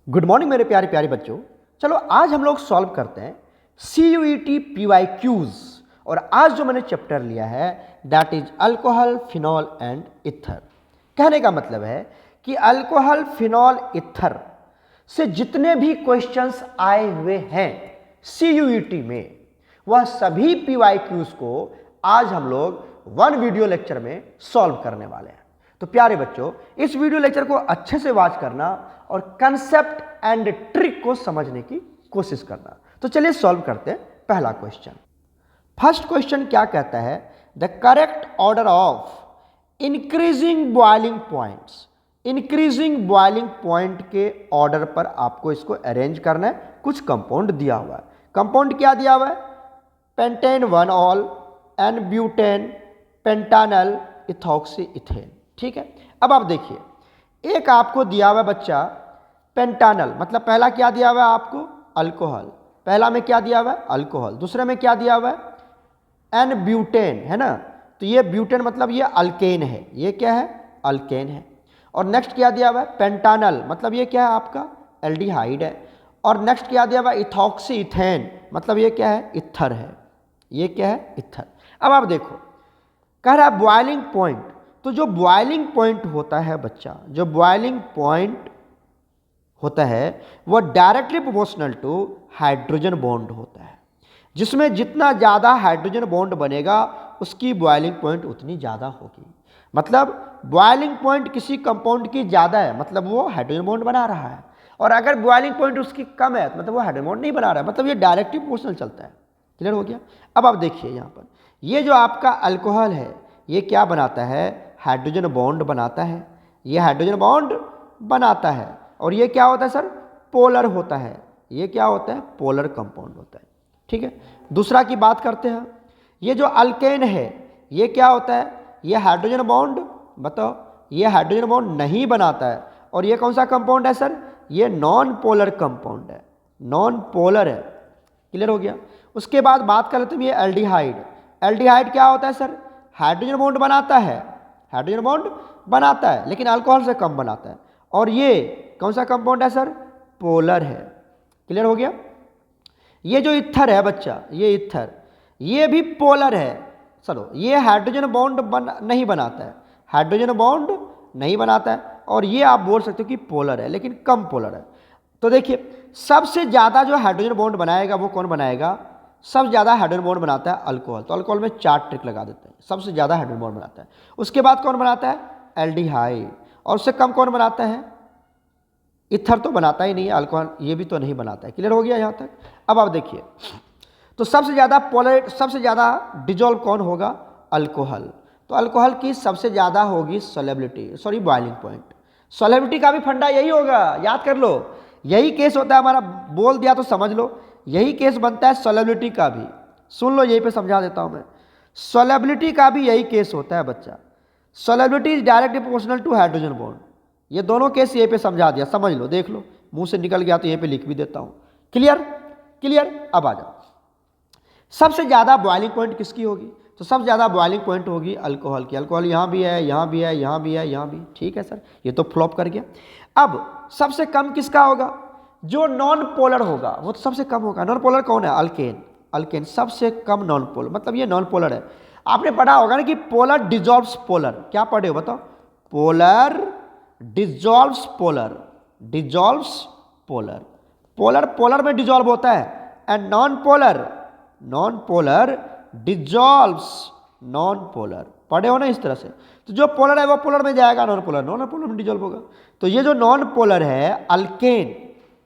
Good morning मेरे प्यारे प्यारे बच्चों। चलो आज हम लोग सॉल्व करते हैं CUET PYQs। और आज जो मैंने चैप्टर लिया है that is alcohol, phenol and ether. कहने का मतलब है कि अल्कोहल, फिनॉल, इथर से जितने भी क्वेश्चंस आए हुए हैं CUET में, वह सभी PYQs को आज हम लोग वन वीडियो लेक्चर में सॉल्व करने वाले हैं। तो प्यारे बच्चों, इस वीडियो लेक्चर को अच्छे से वॉच करना और कंसेप्ट एंड ट्रिक को समझने की कोशिश करना। तो चलिए सॉल्व करते हैं पहला क्वेश्चन। फर्स्ट क्वेश्चन क्या कहता है, the correct order of increasing boiling points. Increasing boiling point के ऑर्डर पर आपको इसको अरेंज करना है। कुछ कंपाउंड दिया हुआ है। कंपाउंड क्या दिया हुआ है? Pentane 1 ol, n butane, pentanal, ethoxy ethane. ठीक है, अब आप देखिए, एक आपको दिया हुआ बच्चा पेंटानल, मतलब पहला क्या दिया हुआ है आपको? अल्कोहल। पहला में क्या दिया हुआ है? अल्कोहल। दूसरे में क्या दिया हुआ है? एन ब्यूटेन, है ना। तो ये ब्यूटेन मतलब ये अल्केन है। ये क्या है? अल्केन है। और नेक्स्ट क्या दिया हुआ है? पेंटानल, मतलब ये क्या है आपका? एल्डिहाइड है। और नेक्स्ट क्या दिया हुआ है? इथॉक्सी इथेन, मतलब ये क्या है? इथर है। ये क्या है? इथर। अब आप देखो, कह रहा है बॉइलिंग पॉइंट। तो जो बॉइलिंग पॉइंट होता है बच्चा, जो बॉइलिंग पॉइंट होता है वह directly proportional to hydrogen bond होता है। जिसमें जितना ज़्यादा हाइड्रोजन बॉन्ड बनेगा उसकी बॉइलिंग पॉइंट उतनी ज़्यादा होगी। मतलब बॉइलिंग पॉइंट किसी कंपाउंड की ज़्यादा है, मतलब वो हाइड्रोजन बॉन्ड बना रहा है। और अगर बॉइलिंग पॉइंट उसकी कम है मतलब वो हाइड्रोजन बॉन्ड नहीं बना रहा है, मतलब ये डायरेक्टली प्रोपोर्शनल चलता है। क्लियर हो गया? अब आप देखिए यहाँ पर, ये जो आपका अल्कोहल है ये क्या बनाता है? हाइड्रोजन बॉन्ड बनाता है। ये हाइड्रोजन बॉन्ड बनाता है। और ये क्या होता है सर? पोलर होता है। ये क्या होता है? पोलर कंपाउंड होता है। ठीक है, दूसरा की बात करते हैं। ये जो अल्केन है ये क्या होता है? ये हाइड्रोजन बॉन्ड, बताओ, ये हाइड्रोजन बॉन्ड नहीं बनाता है। और ये कौन सा कंपाउंड है सर? ये नॉन पोलर कंपाउंड है, नॉन पोलर है। क्लियर हो गया? उसके बाद बात कर लेते हैं ये एल्डिहाइड। एल्डिहाइड क्या होता है सर? हाइड्रोजन बॉन्ड बनाता है, हाइड्रोजन बॉन्ड बनाता है लेकिन अल्कोहल से कम बनाता है। और ये कौन सा कंपाउंड है सर? पोलर है। क्लियर हो गया? ये जो इथर है बच्चा, ये इथर, ये भी पोलर है। चलो, ये हाइड्रोजन बॉन्ड नहीं बनाता है, हाइड्रोजन बॉन्ड नहीं बनाता है। और ये आप बोल सकते हो कि पोलर है लेकिन कम पोलर है। तो देखिए, सबसे ज़्यादा जो हाइड्रोजन बॉन्ड बनाएगा वो कौन बनाएगा? सबसे ज़्यादा हाइड्रोजन बॉन्ड बनाता है अल्कोहल। तो अल्कोहल में 4 ट्रिक लगा देते हैं। सबसे ज़्यादा हाइड्रोजन बॉन्ड बनाता है। उसके बाद कौन बनाता है? एल्डिहाइड। और उससे कम कौन बनाता है? इथर तो बनाता ही नहीं है, अल्कोहल ये भी तो नहीं बनाता है। क्लियर हो गया यहाँ तक? अब आप देखिए, तो सबसे ज़्यादा पोलर, सबसे ज़्यादा डिजोल्व कौन होगा? अल्कोहल। तो अल्कोहल की सबसे ज़्यादा होगी solubility, sorry boiling point. Solubility का भी फंडा यही होगा, याद कर लो। यही केस होता है हमारा, बोल दिया तो समझ लो, यही केस बनता है सोलेबिलिटी का भी। सुन लो, यहीं पे समझा देता हूँ मैं। सोलेबिलिटी का भी यही केस होता है बच्चा। Solubility is directly proportional to hydrogen bond. ये दोनों केस यहीं पे समझा दिया, समझ लो, देख लो, मुंह से निकल गया तो यहीं पे लिख भी देता हूँ। क्लियर? क्लियर? अब आ जाओ, सबसे ज़्यादा बॉइलिंग पॉइंट किसकी होगी? तो सबसे ज़्यादा बॉइलिंग पॉइंट होगी अल्कोहल की। अल्कोहल यहाँ भी है, यहाँ भी है, यहाँ भी है, यहाँ भी। ठीक है सर, ये तो फ्लॉप कर गया। अब सबसे कम किसका होगा? जो नॉन पोलर होगा वो तो सबसे कम होगा। नॉन पोलर कौन है? अल्केन। अल्केन सबसे कम नॉन पोलर, मतलब ये नॉन पोलर है। आपने पढ़ा होगा ना कि पोलर डिजॉल्व्स पोलर। क्या पढ़े हो बताओ? Polar dissolves polar, dissolves polar. Polar polar में डिजॉल्व होता है, and non polar, non polar dissolves non polar. पढ़े हो ना इस तरह से? तो जो पोलर है वो पोलर में जाएगा, नॉन पोलर नॉन पोलर में डिजॉल्व होगा। तो ये जो नॉन पोलर है अल्केन,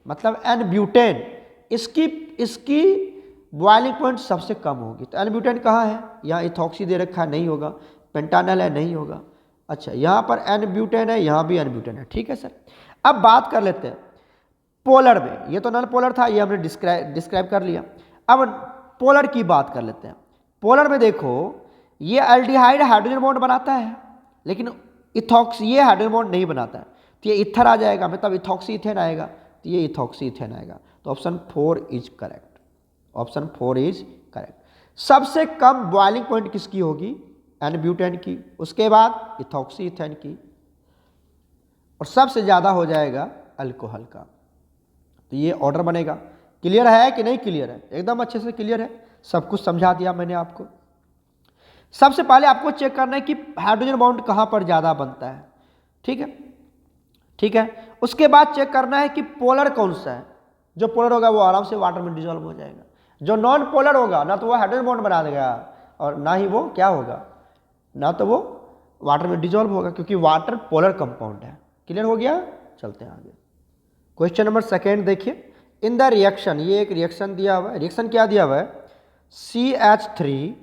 मतलब एन ब्यूटेन, इसकी इसकी बॉइलिंग पॉइंट सबसे कम होगी। तो एन ब्यूटेन कहाँ है? यहाँ इथॉक्सी दे रखा है, नहीं होगा। पेंटानल है, नहीं होगा। अच्छा, यहाँ पर एन ब्यूटेन है, यहाँ भी एन ब्यूटेन है। ठीक है सर, अब बात कर लेते हैं पोलर में। ये तो नॉन पोलर था, ये हमने डिस्क्राइब कर लिया। अब पोलर की बात कर लेते हैं। पोलर में देखो, ये एल्डिहाइड हाइड्रोजन बॉन्ड बनाता है लेकिन इथॉक्सी, ये हाइड्रोजन बॉन्ड नहीं बनाता है। तो ये इथर आ जाएगा, मतलब इथॉक्सी इथेन आएगा। तो ये इथॉक्सी इथेन आएगा। तो option 4 is correct. Option 4 is correct. सबसे कम बॉइलिंग पॉइंट किसकी होगी? एन ब्यूटेन की, उसके बाद इथॉक्सी इथेन की, और सबसे ज़्यादा हो जाएगा अल्कोहल का। तो ये ऑर्डर बनेगा। क्लियर है कि नहीं क्लियर है? एकदम अच्छे से क्लियर है, सब कुछ समझा दिया मैंने आपको। सबसे पहले आपको चेक करना है कि हाइड्रोजन बॉन्ड कहाँ पर ज़्यादा बनता है, ठीक है, ठीक है। उसके बाद चेक करना है कि पोलर कौन सा है। जो पोलर होगा वो आराम से वाटर में डिजोल्व हो जाएगा। जो नॉन पोलर होगा ना तो वो हाइड्रोजन बॉन्ड बना देगा और ना ही वो क्या होगा, ना तो वो वाटर में डिजोल्व होगा, क्योंकि वाटर पोलर कंपाउंड है। क्लियर हो गया? चलते हैं आगे। क्वेश्चन नंबर सेकेंड देखिए, इन द रिएक्शन, ये एक रिएक्शन दिया हुआ है। रिएक्शन क्या दिया हुआ है? CH3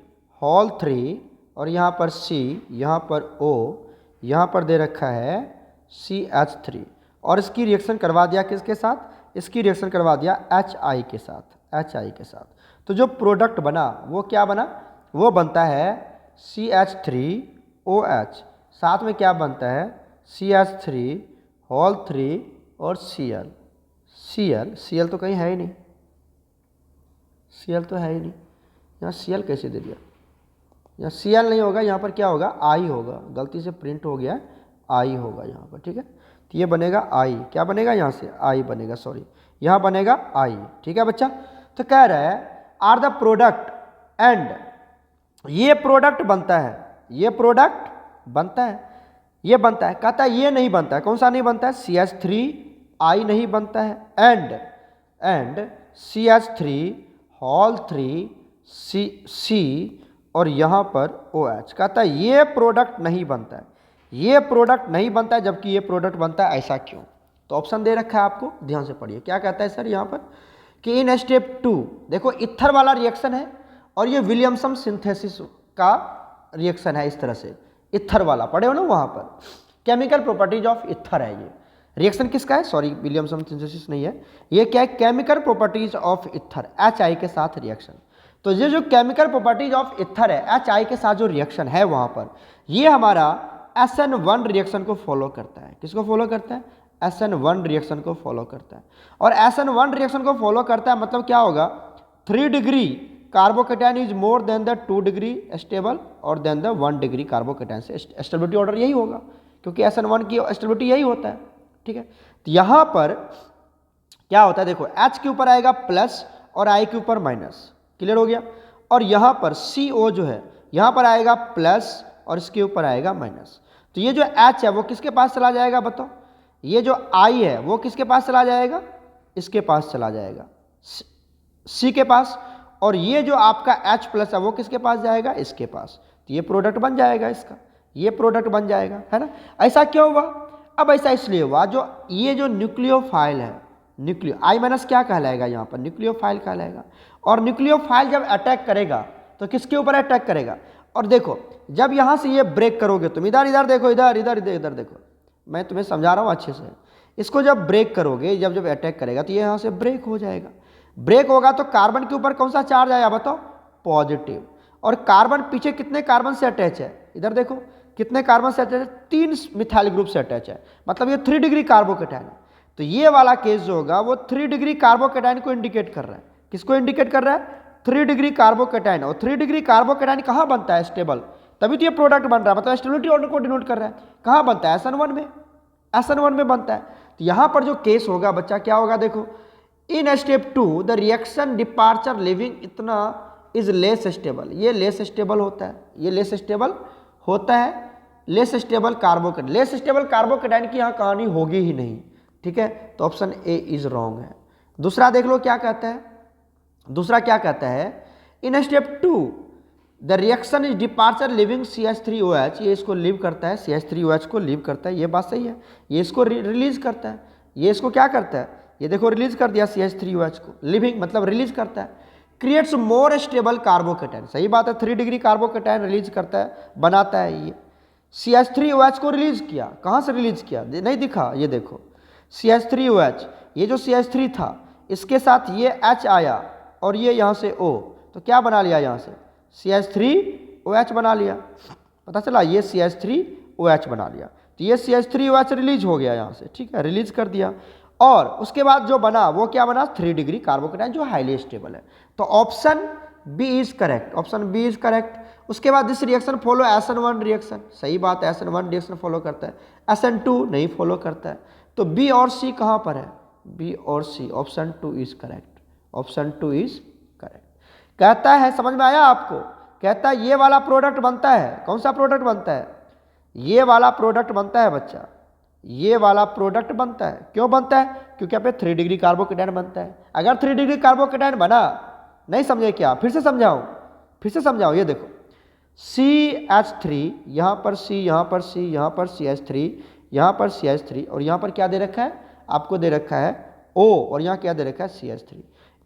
होल 3 और यहाँ पर C, यहाँ पर O, यहाँ पर दे रखा है CH3 और इसकी रिएक्शन करवा दिया किसके साथ? इसकी रिएक्शन करवा दिया HI के साथ, HI के साथ। तो जो प्रोडक्ट बना वो क्या बना? वो बनता है CH3OH, साथ में क्या बनता है? CH3 होल 3 और Cl तो कहीं है ही नहीं, Cl तो है ही नहीं, यहाँ Cl कैसे दे दिया? यहाँ Cl नहीं होगा, यहाँ पर क्या होगा? I होगा, गलती से प्रिंट हो गया, I होगा यहाँ पर, ठीक है। तो ये बनेगा I, क्या बनेगा यहाँ से? I बनेगा, सॉरी यहाँ बनेगा I, ठीक है बच्चा। तो कह रहा है आर द प्रोडक्ट एंड, ये प्रोडक्ट बनता है, ये प्रोडक्ट बनता है, ये बनता है। कहता है ये नहीं बनता है, कौन सा नहीं बनता है? CH3I नहीं बनता है, एंड CH3 होल 3 C और यहाँ पर OH। कहता है ये प्रोडक्ट नहीं बनता है, ये प्रोडक्ट नहीं बनता है, जबकि ये प्रोडक्ट बनता है, ऐसा क्यों? तो ऑप्शन दे रखा है आपको, ध्यान से पढ़िए। क्या कहता है सर यहाँ पर कि इन स्टेप 2, देखो इथर वाला रिएक्शन है और ये विलियमसन सिंथेसिस का रिएक्शन है, इस तरह से इथर वाला पढ़े हो ना वहाँ पर। केमिकल प्रॉपर्टीज ऑफ इथर है ये रिएक्शन, किसका है? सॉरी विलियमसन सिंथेसिस नहीं है, ये क्या है? Chemical properties of ether, HI के साथ रिएक्शन। तो ये जो केमिकल प्रॉपर्टीज ऑफ इथर है, HI के साथ जो रिएक्शन है वहाँ पर, ये हमारा SN1 रिएक्शन को फॉलो करता है। किसको फॉलो करता है? SN1 रिएक्शन को फॉलो करता है। और SN1 रिएक्शन को फॉलो करता है मतलब क्या होगा? 3 degree carbocation is more than the 2 degree stable और देन द 1 डिग्री कार्बोकेटाइन से स्टेबिलिटी ऑर्डर यही होगा, क्योंकि SN1 की स्टेबिलिटी यही होता है, ठीक है। तो यहाँ पर क्या होता है? देखो H के ऊपर आएगा प्लस और I के ऊपर माइनस, क्लियर हो गया। और यहाँ पर CO जो है यहाँ पर आएगा प्लस और इसके ऊपर आएगा माइनस। तो ये जो H है वो किसके पास चला जाएगा बताओ? ये जो I है वो किसके पास चला जाएगा? इसके पास चला जाएगा, C के पास। और ये जो आपका H प्लस है वो किसके पास जाएगा? इसके पास। तो ये प्रोडक्ट बन जाएगा इसका, ये प्रोडक्ट बन जाएगा, है ना। ऐसा क्यों हुआ? अब ऐसा इसलिए हुआ, जो ये जो न्यूक्लियोफाइल है, न्यूक्लियो I माइनस क्या कहलाएगा यहाँ पर? न्यूक्लियोफाइल कहलाएगा। और न्यूक्लियोफाइल जब अटैक करेगा तो किसके ऊपर अटैक करेगा? और देखो जब यहाँ से ये ब्रेक करोगे तुम, इधर इधर देखो, इधर इधर इधर देखो, मैं तुम्हें समझा रहा हूँ अच्छे से। इसको जब ब्रेक करोगे, जब जब अटैक करेगा तो ये यहाँ से ब्रेक हो जाएगा। ब्रेक होगा तो कार्बन के ऊपर कौन सा चार्ज आया बताओ? पॉजिटिव। और कार्बन पीछे कितने कार्बन से अटैच है? इधर देखो कितने कार्बन से अटैच है? 3 मिथाइल ग्रुप से अटैच है, मतलब ये 3 डिग्री कार्बोकेटाइन है। तो ये वाला केस जो होगा वो 3 डिग्री कार्बोकेटाइन को इंडिकेट कर रहा है। किसको इंडिकेट कर रहा है? 3 डिग्री कार्बोकेटाइन। और 3 डिग्री कार्बोकेटाइन कहाँ बनता है? स्टेबल, तभी तो ये प्रोडक्ट बन रहा है, मतलब स्टेबिलिटी ऑर्डर को डिनोट कर रहा है। कहाँ बनता है? SN1 में, SN1 में बनता है। तो यहाँ पर जो केस होगा बच्चा क्या होगा? देखो in step 2 the reaction departure living इतना इज लेस स्टेबल, ये लेस स्टेबल होता है, ये लेस स्टेबल होता है, less stable carbocation. Less stable carbocation की यहाँ कहानी होगी ही नहीं, ठीक है। तो ऑप्शन ए इज रॉन्ग है। दूसरा देख लो क्या कहता है, दूसरा क्या कहता है? In step 2 the reaction is departure living CH3OH, ये इसको लीव करता है, CH3OH को लीव करता है, ये बात सही है। ये इसको रिलीज करता है, ये इसको क्या करता है? ये देखो रिलीज कर दिया CH3OH को, लिविंग मतलब रिलीज करता है। क्रिएट्स मोर स्टेबल कार्बोकेटाइन, सही बात है, 3 डिग्री कार्बोकेटाइन रिलीज करता है, बनाता है। ये CH3OH को रिलीज किया, कहाँ से रिलीज किया? नहीं दिखा, ये देखो CH3OH, ये जो CH3 था इसके साथ ये H आया और ये यहाँ से O, तो क्या बना लिया? यहाँ से CH3OH बना लिया, पता चला, ये CH3OH बना लिया। तो ये CH3OH रिलीज हो गया यहाँ से, ठीक है, रिलीज कर दिया। और उसके बाद जो बना वो क्या बना? 3 डिग्री कार्बोकेटाइन जो हाईली स्टेबल है। तो option B is correct, option B is correct. उसके बाद this reaction follow SN1 reaction, सही बात है, SN1 रिएक्शन फॉलो करता है, SN2 नहीं फॉलो करता है। तो बी और सी कहाँ पर है? बी और C, option 2 is correct, option 2 is correct. कहता है, समझ में आया आपको, कहता है ये वाला प्रोडक्ट बनता है, कौन सा प्रोडक्ट बनता है, ये वाला प्रोडक्ट बनता है बच्चा, ये वाला प्रोडक्ट बनता है। क्यों बनता है, क्योंकि यहाँ पे 3 डिग्री कार्बोकेटायन बनता है। अगर 3 डिग्री कार्बोकेटायन बना, नहीं समझे क्या, फिर से समझाऊं, फिर से समझाओ, ये देखो CH3, यहाँ पर C, यहाँ पर C, यहाँ पर CH3, यहाँ पर CH3, और यहाँ पर क्या दे रखा है आपको, दे रखा है O, और यहाँ क्या दे रखा है CH3।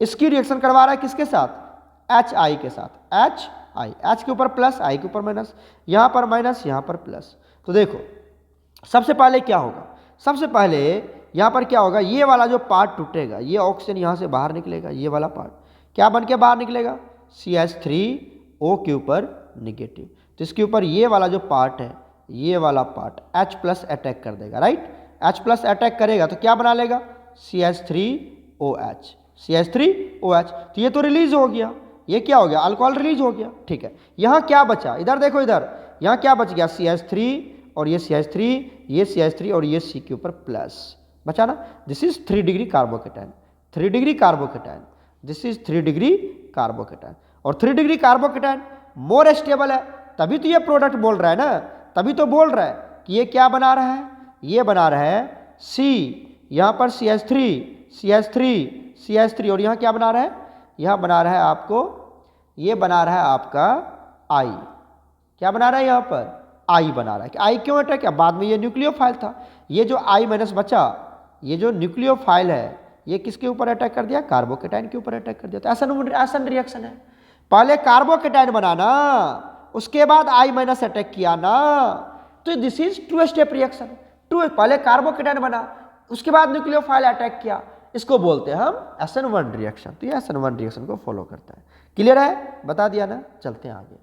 इसकी रिएक्शन करवा रहा है किसके साथ, HI के साथ, HI, H के ऊपर प्लस, I के ऊपर माइनस, यहाँ पर माइनस, यहाँ पर प्लस। तो देखो सबसे पहले क्या होगा, सबसे पहले यहाँ पर क्या होगा, ये वाला जो पार्ट टूटेगा, ये ऑक्सीजन यहाँ से बाहर निकलेगा, ये वाला पार्ट क्या बन के बाहर निकलेगा, CH3O के ऊपर निगेटिव। तो इसके ऊपर ये वाला जो पार्ट है, ये वाला पार्ट H प्लस अटैक कर देगा, राइट, H प्लस अटैक करेगा तो क्या बना लेगा, CH3OH, CH3OH। तो ये तो रिलीज हो गया, ये क्या हो गया, अल्कोहल रिलीज हो गया, ठीक है। यहाँ क्या बचा, इधर देखो, इधर यहाँ क्या बच गया, CH3 और ये CH3, ये CH3 और ये C के ऊपर प्लस बचा ना। This is 3 degree carbocation, 3 degree carbocation, this is 3 degree carbocation. और 3 डिग्री कार्बोकेटायन मोर स्टेबल है, तभी तो ये प्रोडक्ट बोल रहा है ना, तभी तो बोल रहा है कि ये क्या बना रहा है, ये बना रहा है C, यहाँ पर CH3, CH3, CH3, और यहाँ क्या बना रहा है, यहाँ बना रहा है आपको, ये बना रहा है आपका I, क्या बना रहा है यहाँ पर, I बना रहा है। कि I क्यों अटैक किया, बाद में ये न्यूक्लियोफाइल था, ये जो I माइनस बचा, ये जो न्यूक्लियोफाइल है, ये किसके ऊपर अटैक कर दिया, कार्बोकेटायन के ऊपर अटैक कर दिया। तो ऐसा रिएक्शन है, पहले कार्बोकेटायन बनाना, उसके बाद I माइनस अटैक किया ना, तो दिस इज 2 स्टेप रिएक्शन। पहले कार्बोकेटायन बना, उसके बाद न्यूक्लियोफाइल अटैक किया, इसको बोलते हैं हम SN1 रिएक्शन। तो ये SN1 रिएक्शन को फॉलो करता है। क्लियर है, बता दिया ना, चलते हैं आगे।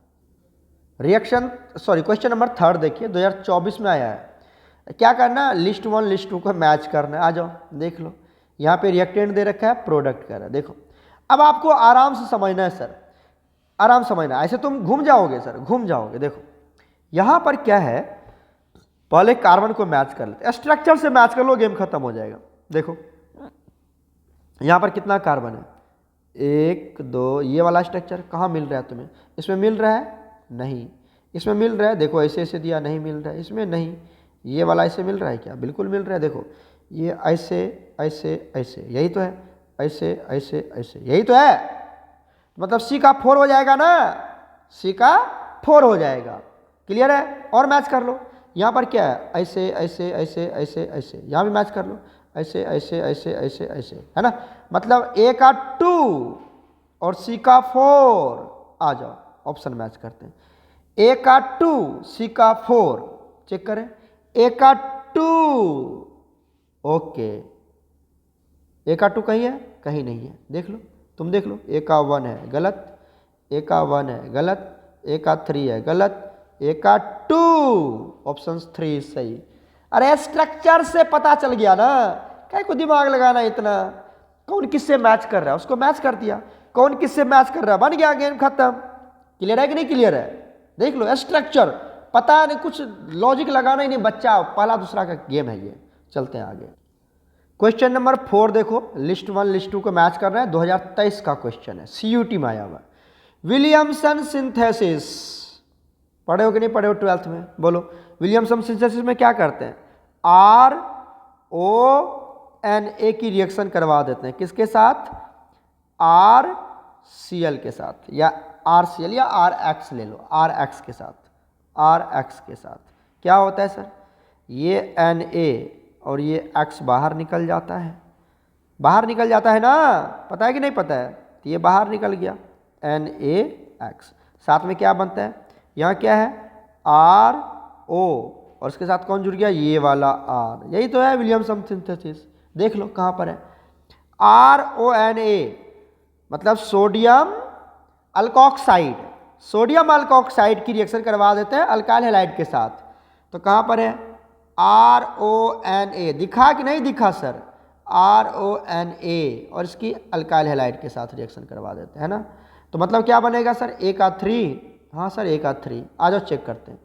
रिएक्शन क्वेश्चन नंबर 3 देखिए, 2024 में आया है। क्या करना, लिस्ट 1 लिस्ट 2 को मैच करना है। आ जाओ देख लो, यहाँ पे रिएक्टेंट दे रखा है, प्रोडक्ट कर रहा है। देखो अब आपको आराम से समझना है सर, आराम समझना, ऐसे तुम घूम जाओगे सर, घूम जाओगे। देखो यहाँ पर क्या है, पहले कार्बन को मैच कर लेते, स्ट्रक्चर से मैच कर लो, गेम खत्म हो जाएगा। देखो यहाँ पर कितना कार्बन है, 1 2, ये वाला स्ट्रक्चर कहाँ मिल रहा है तुम्हें, इसमें मिल रहा है, नहीं, इसमें मिल रहा है, देखो ऐसे ऐसे दिया, नहीं मिल रहा है, इसमें नहीं, ये वाला ऐसे मिल रहा है क्या, बिल्कुल मिल रहा है। देखो ये ऐसे ऐसे ऐसे, यही तो है, ऐसे ऐसे ऐसे, यही तो है, मतलब C का 4 हो जाएगा ना, C का 4 हो जाएगा। क्लियर है, और मैच कर लो, यहाँ पर क्या है, ऐसे ऐसे ऐसे ऐसे ऐसे, यहाँ भी मैच कर लो, ऐसे ऐसे ऐसे ऐसे ऐसे, है ना, मतलब A का 2 और C का 4। आ जाओ ऑप्शन मैच करते हैं, A का 2 C का 4, चेक करें, A का 2, ओके, A का 2 कहीं है, कहीं नहीं है, देख लो, तुम देख लो, A का 1 है गलत, A का 1 है गलत, A का 3 है गलत, A का 2, ऑप्शन 3 सही। अरे स्ट्रक्चर से पता चल गया ना, क्या को दिमाग लगाना इतना, कौन किससे मैच कर रहा है, उसको मैच कर दिया, कौन किससे मैच कर रहा है, बन गया, गेम खत्म। क्लियर है कि नहीं क्लियर है, देख लो स्ट्रक्चर, पता नहीं, कुछ लॉजिक लगाना ही नहीं, बच्चा पहला दूसरा का गेम है ये। चलते हैं आगे, क्वेश्चन नंबर 4 देखो, लिस्ट 1 लिस्ट 2 को मैच कर रहे हैं, 2023 का क्वेश्चन है, CUT में आया हुआ। विलियमसन सिंथेसिस पढ़े हो कि नहीं पढ़े हो 12th में, बोलो। विलियमसन सिंथेसिस में क्या करते हैं, RONA की रिएक्शन करवा देते हैं, किसके साथ, RCl के साथ, या RCl या RX ले लो, RX के साथ, RX के साथ क्या होता है सर, ये Na और ये X बाहर निकल जाता है, बाहर निकल जाता है ना, पता है कि नहीं पता है, तो ये बाहर निकल गया NaX, साथ में क्या बनता है, यहाँ क्या है RO, और इसके साथ कौन जुड़ गया, ये वाला R, यही तो है विलियमसन सिंथेसिस। देख लो कहाँ पर है, RONA मतलब सोडियम अल्कोक्साइड, सोडियम अल्कोक्साइड की रिएक्शन करवा देते हैं अल्काइल हैलाइड के साथ। तो कहाँ पर है, RONA, दिखा कि नहीं दिखा सर, RONA, और इसकी अल्काइल हैलाइड के साथ रिएक्शन करवा देते हैं ना। तो मतलब क्या बनेगा सर, A का 3, हाँ सर A का 3, आ जाओ चेक करते हैं,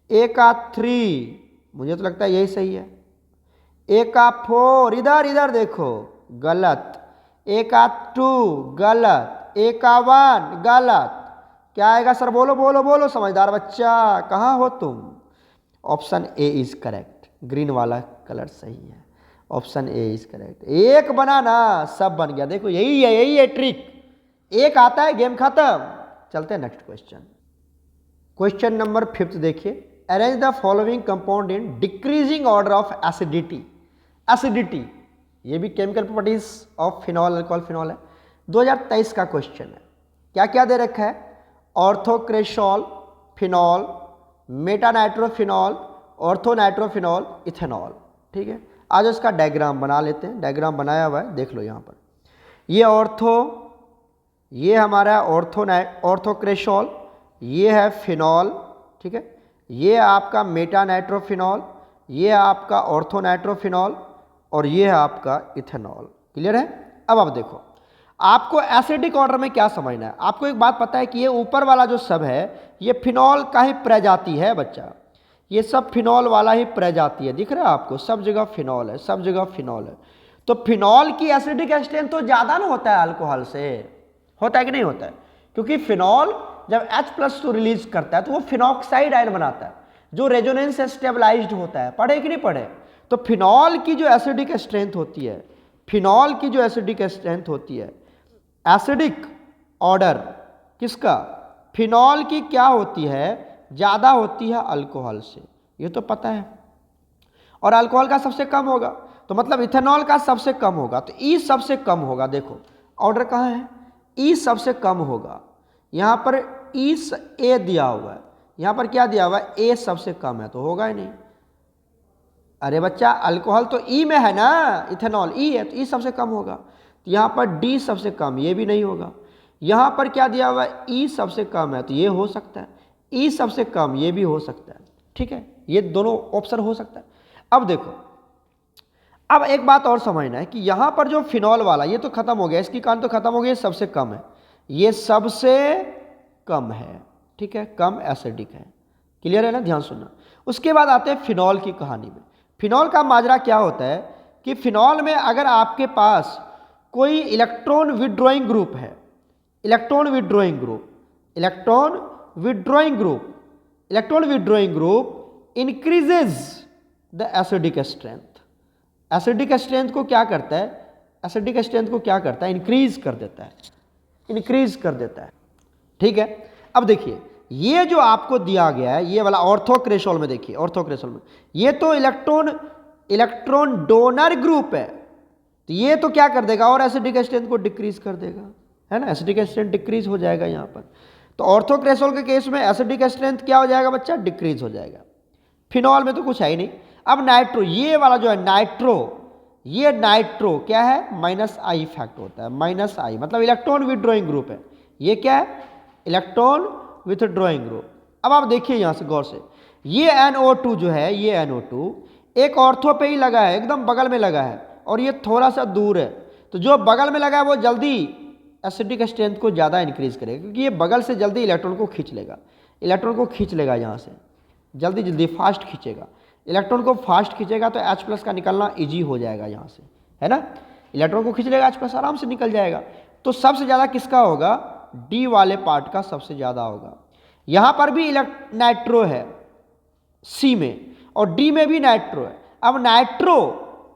A का 3, मुझे तो लगता है यही सही है, A का 4, इधर इधर देखो, गलत, एका 2 गलत, एका 1 गलत। क्या आएगा सर? बोलो बोलो बोलो समझदार बच्चा, कहाँ हो तुम? Option A is correct, green वाला कलर सही है, ऑप्शन ए इज करेक्ट। एक बना ना, सब बन गया। देखो यही है ट्रिक, एक आता है गेम खत्म। चलते हैं नेक्स्ट क्वेश्चन। क्वेश्चन नंबर 5 देखिए, arrange the following compound in decreasing order of acidity. Acidity ये भी chemical properties of phenol alcohol phenol है, 2023 का क्वेश्चन है। क्या क्या दे रखा है? ऑर्थोक्रेशॉल फिनॉल, मेटानाइट्रोफिनॉल, ऑर्थोनाइट्रोफिनॉल, इथेनॉल। ठीक है, आज इसका डायग्राम बना लेते हैं। डायग्राम बनाया हुआ है, देख लो यहाँ पर। ये हमारा ऑर्थोक्रेशॉल, ये है फिनॉल, ठीक है, ये आपका मेटानाइट्रोफिनॉल, ये आपका ऑर्थोनाइट्रोफिनॉल और ये है आपका इथेनॉल। क्लियर है? अब आप देखो, आपको एसिडिक ऑर्डर में क्या समझना है। आपको एक बात पता है कि ये ऊपर वाला जो सब है ये फिनॉल का ही प्रजाति है बच्चा, ये सब फिनॉल वाला ही प्रजाति है। दिख रहा है आपको? सब जगह फिनॉल है, सब जगह फिनॉल है। तो फिनॉल की एसिडिक स्ट्रेंथ तो ज़्यादा ना होता है अल्कोहल से, होता है कि नहीं होता है? क्योंकि फिनॉल जब H+ रिलीज करता है तो वो फिनॉक्साइड आयन बनाता है जो रेजोनेंस से स्टेबलाइज्ड होता है। पढ़े कि नहीं पढ़े? तो फिनॉल की जो एसिडिक स्ट्रेंथ होती है, फिनॉल की जो एसिडिक स्ट्रेंथ होती है, एसिडिक ऑर्डर किसका? फिनॉल की क्या होती है? ज़्यादा होती है अल्कोहल से, ये तो पता है। और अल्कोहल का सबसे कम होगा, तो मतलब इथेनॉल का सबसे कम होगा, तो ई सबसे कम होगा। देखो ऑर्डर कहाँ है? ई सबसे कम होगा। यहाँ पर ई ए दिया हुआ है, यहाँ पर क्या दिया हुआ है? ए सबसे कम है, तो होगा ही नहीं। अरे बच्चा, अल्कोहल तो ई में है ना, इथेनॉल ई है, तो ई सबसे कम होगा। तो यहाँ पर डी सबसे कम, ये भी नहीं होगा। यहाँ पर क्या दिया हुआ है? ई सबसे कम है, तो ये हो सकता है। ई सबसे कम, ये भी हो सकता है। ठीक है, ये दोनों ऑप्शन हो सकता है। अब देखो, अब एक बात और समझना है कि यहाँ पर जो फिनॉल वाला, ये तो खत्म हो गया, इसकी कहानी तो खत्म हो गई, ये सबसे कम है, ये सबसे कम है। ठीक है, कम एसिडिक है। क्लियर है ना? ध्यान सुनना। उसके बाद आते हैं फिनॉल की कहानी में। फिनॉल का माजरा क्या होता है कि फिनॉल में अगर आपके पास कोई इलेक्ट्रॉन विड्रॉइंग ग्रुप है, electron withdrawing group increases the acidic strength. Acidic strength को क्या करता है? एसिडिक स्ट्रेंथ को क्या करता है? इंक्रीज कर देता है। ठीक है, अब देखिए, ये जो आपको दिया गया है, ये वाला ऑर्थोक्रेशॉल में, देखिए ऑर्थोक्रेशॉल में ये तो इलेक्ट्रॉन डोनर ग्रुप है, तो ये तो क्या कर देगा? और एसिडिक स्ट्रेंथ को डिक्रीज कर देगा, है ना? एसिडिक स्ट्रेंथ डिक्रीज हो जाएगा यहाँ पर। तो ऑर्थोक्रेशॉल के केस में एसिडिक स्ट्रेंथ क्या हो जाएगा बच्चा? डिक्रीज हो जाएगा। फिनॉल में तो कुछ है ही नहीं। अब नाइट्रो, ये वाला जो है ये नाइट्रो क्या है? -I इफेक्ट होता है, -I मतलब इलेक्ट्रॉन विड्रॉइंग ग्रुप है। ये क्या है? Electron withdrawing group. अब आप देखिए यहाँ से गौर से, ये NO2 जो है, ये NO2 एक ऑर्थो पे ही लगा है, एकदम बगल में लगा है, और ये थोड़ा सा दूर है। तो जो बगल में लगा है वो जल्दी एसिडिक स्ट्रेंथ को ज़्यादा इंक्रीज करेगा, क्योंकि ये बगल से जल्दी इलेक्ट्रॉन को खींच लेगा, यहाँ से जल्दी फास्ट खींचेगा। इलेक्ट्रॉन को फास्ट खींचेगा तो H+ का निकलना ईजी हो जाएगा यहाँ से, है ना? इलेक्ट्रॉन को खींच लेगा, H+ आराम से निकल जाएगा। तो सबसे ज़्यादा किसका होगा? डी वाले पार्ट का सबसे ज़्यादा होगा। यहाँ पर भी नाइट्रो है सी में, और डी में भी नाइट्रो है। अब नाइट्रो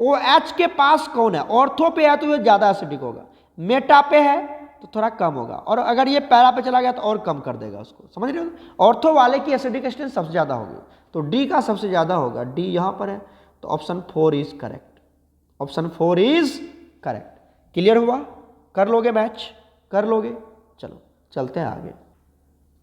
OH के पास कौन है? ऑर्थो पे है तो ये ज़्यादा एसिडिक होगा, मेटा पे है तो थोड़ा कम होगा, और अगर ये पैरा पे चला गया तो और कम कर देगा उसको। समझ रहे हो? ऑर्थो वाले की एसिडिक स्ट्रेंथ सबसे ज़्यादा होगी, तो डी का सबसे ज़्यादा होगा। डी यहाँ पर है, तो option 4 is correct. Option 4 is correct. Clear हुआ? कर लोगे मैच? कर लोगे? चलो चलते हैं आगे।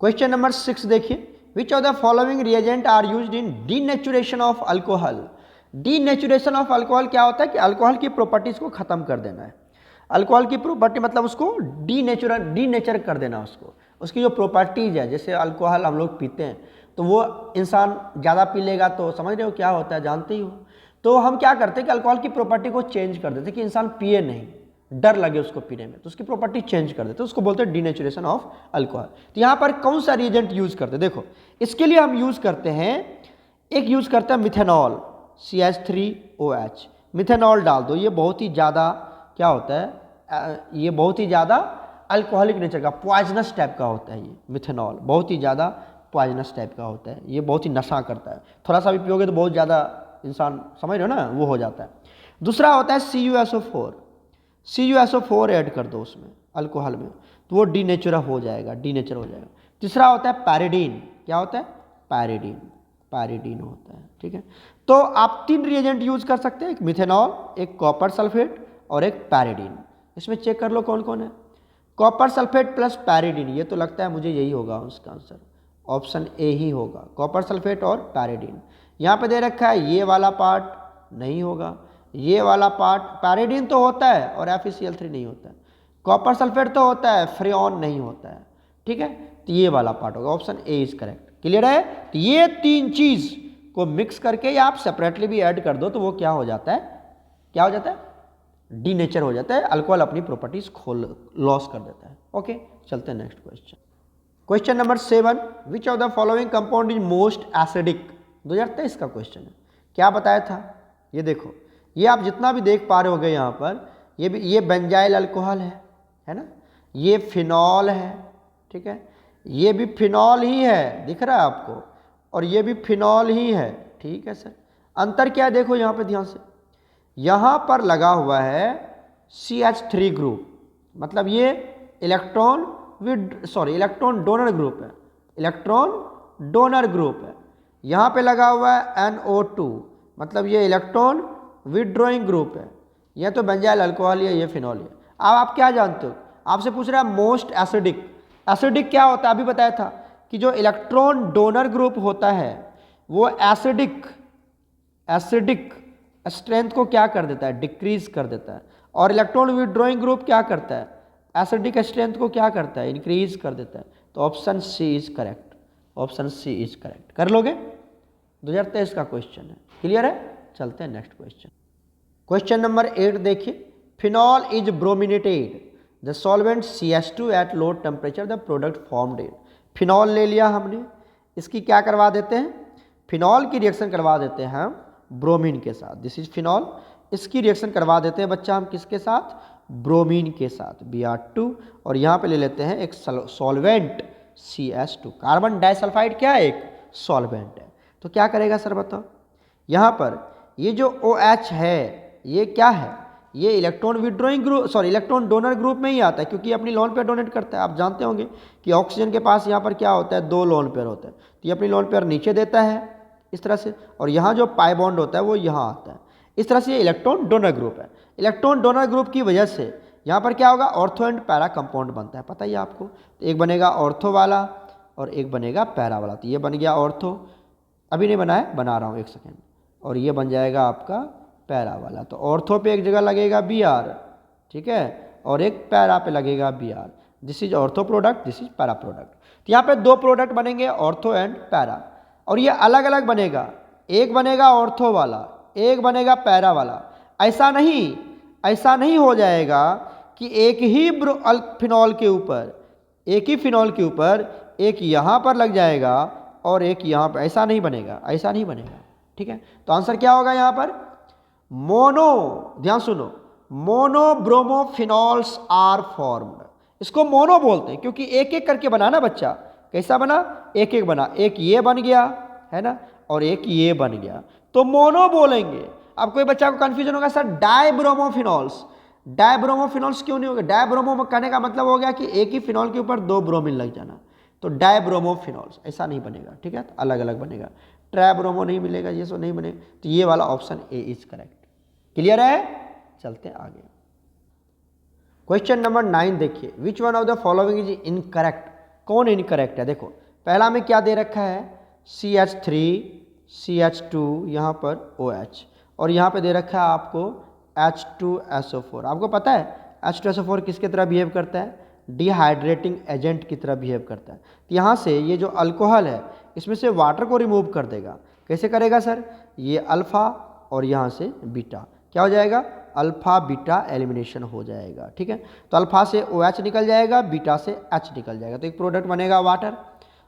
क्वेश्चन नंबर 6 देखिए, which of the following reagent are used in denaturation of alcohol. Denaturation of alcohol क्या होता है कि अल्कोहल की प्रॉपर्टीज को खत्म कर देना है। अल्कोहल की प्रॉपर्टी मतलब उसको डीनेचर कर देना, उसकी जो प्रॉपर्टीज है। जैसे अल्कोहल हम लोग पीते हैं तो वो इंसान ज़्यादा पी लेगा तो समझ रहे हो क्या होता है? जानते ही हो। तो हम क्या करते हैं कि अल्कोहल की प्रॉपर्टी को चेंज कर देते कि इंसान पिए नहीं, डर लगे उसको पीने में, तो उसकी प्रॉपर्टी चेंज कर देते, उसको बोलते हैं डीनेचुरेशन ऑफ अल्कोहल। तो यहाँ पर कौन सा रिएजेंट यूज करते हैं? देखो, इसके लिए हम यूज करते हैं, एक यूज करते हैं मिथेनॉल, CH3OH। मिथेनॉल डाल दो, ये बहुत ही ज़्यादा क्या होता है, ये बहुत ही ज़्यादा अल्कोहलिक नेचर का, पॉइजनस टाइप का होता है। ये मिथेनॉल बहुत ही ज़्यादा पॉइजनस टाइप का होता है, ये बहुत ही नशा करता है, थोड़ा सा भी पियोगे तो बहुत ज़्यादा इंसान, समझ रहे हो ना, वो हो जाता है। दूसरा होता है CuSO4, CuSO4 ऐड कर दो उसमें अल्कोहल में तो वो डीनेचर हो जाएगा, डीनेचर हो जाएगा। तीसरा होता है पैरिडीन, क्या होता है, पैरिडीन, पैरिडीन होता है, ठीक है। तो आप 3 रिएजेंट यूज कर सकते हैं, एक मिथेनॉल, एक कॉपर सल्फेट और एक पैरिडीन। इसमें चेक कर लो कौन कौन है। कॉपर सल्फेट प्लस पैरिडीन, ये तो लगता है मुझे यही होगा उसका आंसर, ऑप्शन ए ही होगा, कॉपर सल्फेट और पैरिडीन। यहाँ पे दे रखा है ये वाला पार्ट नहीं होगा, ये वाला पार्ट, पैरिडीन तो होता है और FeCl3 नहीं होता है, कॉपर सल्फेट तो होता है, फ्रेऑन नहीं होता है, ठीक है। तो ये वाला पार्ट होगा, option A is correct. Clear है। तो ये 3 चीज को मिक्स करके या आप सेपरेटली भी ऐड कर दो तो वो क्या हो जाता है, क्या हो जाता है, डीनेचर हो जाता है, अल्कोहल अपनी प्रॉपर्टीज लॉस कर देता है। ओके, चलते हैं next question. Question number 7, which of the following compound is most acidic. 2023 का क्वेश्चन है। क्या बताया था, ये देखो, ये आप जितना भी देख पा रहे होगे यहाँ पर, ये भी, ये बेंजाइल अल्कोहल है ना, ये फिनॉल है, ठीक है, ये भी फिनॉल ही है, दिख रहा है आपको, और ये भी फिनॉल ही है, ठीक है सर। अंतर क्या है देखो यहाँ पे ध्यान से, यहाँ पर लगा हुआ है CH3 ग्रुप, मतलब ये इलेक्ट्रॉन इलेक्ट्रॉन डोनर ग्रुप है, इलेक्ट्रॉन डोनर ग्रुप है। यहाँ पे लगा हुआ है NO2, मतलब ये इलेक्ट्रॉन विदड्रॉइंग ग्रुप है। ये तो बेंजाइल अल्कोहल है, ये फिनॉल है। अब आप क्या जानते हो, आपसे पूछ रहा है मोस्ट एसिडिक। एसिडिक क्या होता है, अभी बताया था कि जो इलेक्ट्रॉन डोनर ग्रुप होता है वो एसिडिक स्ट्रेंथ को क्या कर देता है, डिक्रीज कर देता है, और इलेक्ट्रॉन विदड्रॉइंग ग्रुप क्या करता है, एसिडिक स्ट्रेंथ को क्या करता है, इंक्रीज कर देता है। तो option C is correct, option C is correct. कर लोगे, 2023 का क्वेश्चन है। क्लियर है, चलते हैं नेक्स्ट क्वेश्चन। क्वेश्चन नंबर 8 देखिए, phenol is brominated the solvent CH2 at low temperature the product formed in. Phenol ले लिया हमने, इसकी क्या करवा देते हैं, फिनॉल की रिएक्शन करवा देते हैं हम ब्रोमीन के साथ, दिस इज फिनॉल। इसकी रिएक्शन करवा देते हैं बच्चा हम किसके साथ, ब्रोमीन के साथ, Br2, और यहाँ पे ले लेते हैं एक सॉल्वेंट CH2। कार्बन डाइसल्फाइड क्या है, एक सॉल्वेंट है। तो क्या करेगा सर बताओ, यहाँ पर ये जो OH है ये क्या है, ये electron withdrawing group, electron donor group में ही आता है, क्योंकि अपनी लोन पेयर डोनेट करता है। आप जानते होंगे कि ऑक्सीजन के पास यहाँ पर क्या होता है, 2 लोन पेयर होता है, तो ये अपनी लोन पेयर नीचे देता है इस तरह से, और यहाँ जो पाई बॉन्ड होता है वो यहाँ आता है। इस तरह से ये इलेक्ट्रॉन डोनर ग्रुप है। इलेक्ट्रॉन डोनर ग्रुप की वजह से यहाँ पर क्या होगा, ऑर्थो एंड पैरा कंपाउंड बनता है, पता ही आपको। तो एक बनेगा ऑर्थो वाला और एक बनेगा पैरा वाला। तो ये बन गया ऑर्थो, अभी नहीं बना है, बना रहा हूँ, एक सेकेंड, और ये बन जाएगा आपका पैरा वाला। तो ऑर्थो पे एक जगह लगेगा Br, ठीक है, और एक पैरा पे लगेगा Br। This is ortho product, this is para product. तो यहाँ पे 2 प्रोडक्ट बनेंगे, ऑर्थो एंड पैरा, और ये अलग अलग बनेगा, एक बनेगा ऑर्थो वाला, एक बनेगा पैरा वाला। ऐसा नहीं हो जाएगा कि एक ही फिनॉल के ऊपर, एक ही फिनॉल के ऊपर एक यहाँ पर लग जाएगा और एक यहाँ पर, ऐसा नहीं बनेगा, ऐसा नहीं बनेगा, ठीक है। तो आंसर क्या होगा यहाँ पर, मोनो, ध्यान सुनो, मोनोब्रोमोफिनॉल्स आर फॉर्म्ड। इसको मोनो बोलते हैं क्योंकि एक एक करके बना ना बच्चा, कैसा बना, एक एक बना, एक ये बन गया है ना, और एक ये बन गया, तो मोनो बोलेंगे। अब कोई बच्चा को कंफ्यूजन होगा, सर डाइब्रोमोफिनॉल्स, डाइब्रोमोफिनॉल्स क्यों नहीं होगा, डाइब्रोमो कहने का मतलब हो गया कि एक ही फिनॉल के ऊपर 2 ब्रोमीन लग जाना, तो डाइब्रोमोफिनॉल्स ऐसा नहीं बनेगा, ठीक है, तो अलग अलग बनेगा, ट्राइब्रोमो नहीं मिलेगा, ये सब नहीं बनेगा। तो ये वाला option A is correct. Clear है, चलते हैं आगे। क्वेश्चन नंबर 9 देखिए, which one of the following is incorrect. कौन इनकरेक्ट है, देखो पहला में क्या दे रखा है, CH3 CH2, यहाँ पर OH, और यहाँ पे दे रखा है आपको H2SO4। आपको पता है H2SO4 किसके तरह बिहेव करता है, डिहाइड्रेटिंग एजेंट की तरह बिहेव करता है। तो यहाँ से ये जो अल्कोहल है इसमें से वाटर को रिमूव कर देगा। कैसे करेगा सर, ये अल्फा और यहाँ से बीटा, क्या हो जाएगा, अल्फा बीटा एलिमिनेशन हो जाएगा, ठीक है। तो अल्फा से OH निकल जाएगा, बीटा से H निकल जाएगा, तो एक प्रोडक्ट बनेगा वाटर,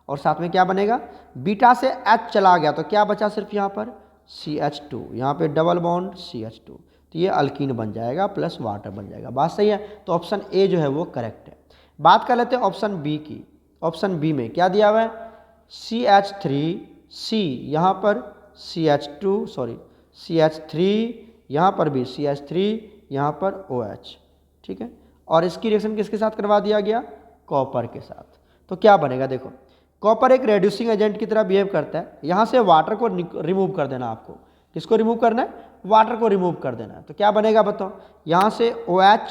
और साथ में क्या बनेगा, बीटा से H चला गया तो क्या बचा सिर्फ यहाँ पर CH2, यहाँ पे डबल बॉन्ड CH2, तो ये अल्कीन बन जाएगा प्लस वाटर बन जाएगा। बात सही है, तो ऑप्शन ए जो है वो करेक्ट है। बात कर लेते हैं ऑप्शन बी की। ऑप्शन बी में क्या दिया हुआ है, CH3C, यहाँ पर CH3, यहाँ पर भी CH3, यहाँ पर OH, ठीक है। और इसकी रिएक्शन किसके साथ करवा दिया गया, कॉपर के साथ। तो क्या बनेगा, देखो कॉपर एक रेड्यूसिंग एजेंट की तरह बिहेव करता है। यहाँ से वाटर को रिमूव कर देना आपको। किसको रिमूव करना है, वाटर को रिमूव कर देना है। तो क्या बनेगा बताओ, यहाँ से OH,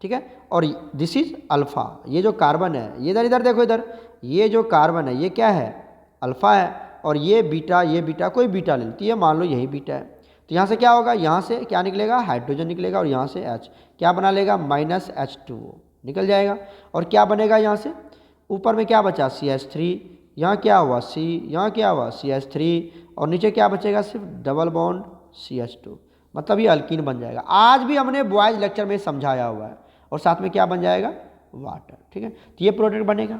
ठीक है, और दिस इज अल्फा। ये जो कार्बन है, ये इधर देखो, इधर ये जो कार्बन है ये क्या है, अल्फा है, और ये बीटा, कोई बीटा ले लेती है, मान लो यही बीटा है। तो यहाँ से क्या होगा, यहाँ से क्या निकलेगा, हाइड्रोजन निकलेगा, और यहाँ से H क्या बना लेगा, -H2O निकल जाएगा। और क्या बनेगा, यहाँ से ऊपर में क्या बचा, CH3, यहाँ क्या हुआ C, यहाँ क्या हुआ CH3, और नीचे क्या बचेगा, सिर्फ डबल बॉन्ड CH2। मतलब ये अल्कीन बन जाएगा। आज भी हमने बॉयज लेक्चर में समझाया हुआ है। और साथ में क्या बन जाएगा, वाटर, ठीक है। तो ये प्रोडक्ट बनेगा।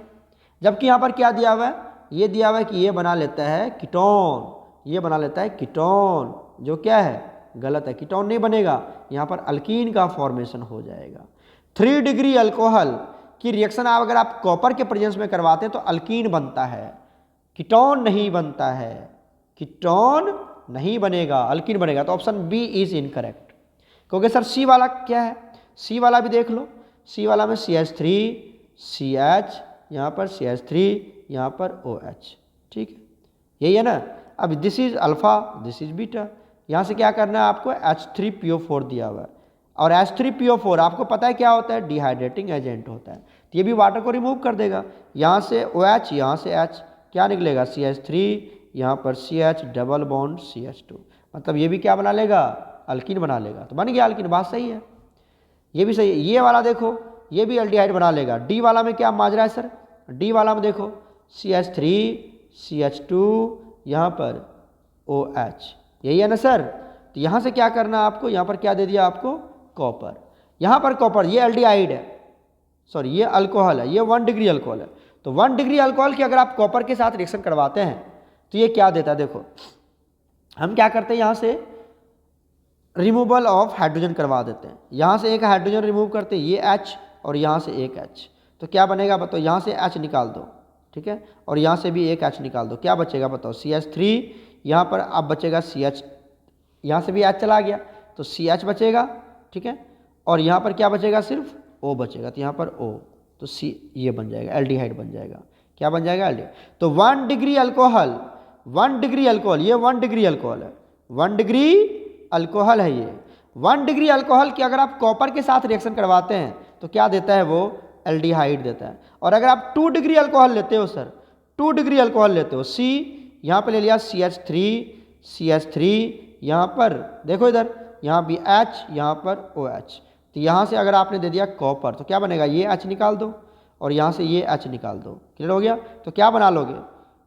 जबकि यहाँ पर क्या दिया हुआ है, ये दिया हुआ है कि ये बना लेता है कीटोन, ये बना लेता है कीटोन, जो क्या है, गलत है। कीटोन नहीं बनेगा, यहाँ पर अल्कीन का फॉर्मेशन हो जाएगा। 3 डिग्री अल्कोहल की रिएक्शन अगर आप कॉपर के प्रेजेंस में करवाते हैं तो अल्कीन बनता है, कीटोन नहीं बनता है, कीटोन नहीं बनेगा, अल्कीन बनेगा। तो ऑप्शन बी इज इनकरेक्ट। क्योंकि सर सी वाला क्या है, सी वाला भी देख लो, सी वाला में CH3, CH, यहाँ पर CH3, यहाँ पर OH, ठीक है, यही है ना। अब this is alpha, this is beta. यहाँ से क्या करना है आपको, H3PO4 दिया हुआ है, और H3PO4 आपको पता है क्या होता है, डिहाइड्रेटिंग एजेंट होता है। तो ये भी वाटर को रिमूव कर देगा। यहाँ से OH, यहाँ से H, क्या निकलेगा CH3, यहाँ पर CH, डबल बॉन्ड CH2। मतलब ये भी क्या बना लेगा, अल्कीन बना लेगा। तो बन गया अल्कीन, बात सही है, ये भी सही है। ये वाला देखो, ये भी एल्डिहाइड बना लेगा। डी वाला में क्या माजरा है सर, डी वाला में देखो CH3, CH2, यहाँ पर OH, यही है ना सर। तो यहाँ से क्या करना है आपको, यहाँ पर क्या दे दिया आपको, कॉपर। यहाँ पर कॉपर, ये एल्डिहाइड है, सॉरी ये अल्कोहल है, ये 1 डिग्री अल्कोहल है। तो 1 डिग्री अल्कोहल की अगर आप कॉपर के साथ रिएक्शन करवाते हैं तो ये क्या देता है, देखो हम क्या करते हैं, यहाँ से रिमूवल ऑफ हाइड्रोजन करवा देते हैं। यहाँ से एक हाइड्रोजन रिमूव करते हैं, ये H, और यहाँ से एक H। तो क्या बनेगा बताओ, यहाँ से H निकाल दो, ठीक है, और यहाँ से भी एक H निकाल दो, क्या बचेगा बताओ, CH3, यहाँ पर अब बचेगा CH, यहाँ से भी H चला गया तो CH बचेगा, ठीक है, और यहाँ पर क्या बचेगा, सिर्फ O बचेगा। तो यहाँ पर O, तो C ये बन जाएगा, एल्डिहाइड बन जाएगा। क्या बन जाएगा, एल्डिहाइड। तो 1 डिग्री अल्कोहल, 1 डिग्री अल्कोहल, ये 1 डिग्री अल्कोहल है, 1 डिग्री अल्कोहल है ये। 1 डिग्री अल्कोहल की अगर आप कॉपर के साथ रिएक्शन करवाते हैं तो क्या देता है वो, एल्डिहाइड देता है। और अगर आप 2 डिग्री अल्कोहल लेते हो सर, 2 डिग्री अल्कोहल लेते हो, C यहाँ पे ले लिया CH3, यहाँ पर देखो इधर, यहाँ भी H, यहाँ पर OH। तो यहाँ से अगर आपने दे दिया कॉपर तो क्या बनेगा, ये H निकाल दो और यहाँ से ये H निकाल दो, क्लियर हो गया। तो क्या बना लोगे,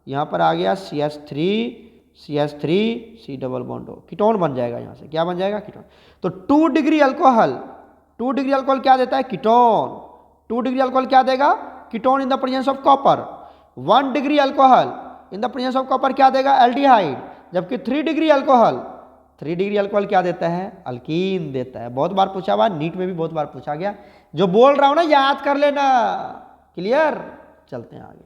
यहाँ पर आ गया CH3, C double bond O, ketone बन जाएगा। यहाँ से क्या बन जाएगा, कीटोन। तो 2 डिग्री अल्कोहल, 2 डिग्री अल्कोहल क्या देता है, कीटोन। 2 डिग्री अल्कोहल क्या देगा, ketone in the presence of copper. 1 degree alcohol in the presence of copper क्या देगा, एल्डिहाइड। जबकि 3 डिग्री अल्कोहल, 3 डिग्री अल्कोहल क्या देता है, अल्कीन देता है। बहुत बार पूछा हुआ, नीट में भी बहुत बार पूछा गया। जो बोल रहा हूं ना याद कर लेना, क्लियर। चलते हैं आगे।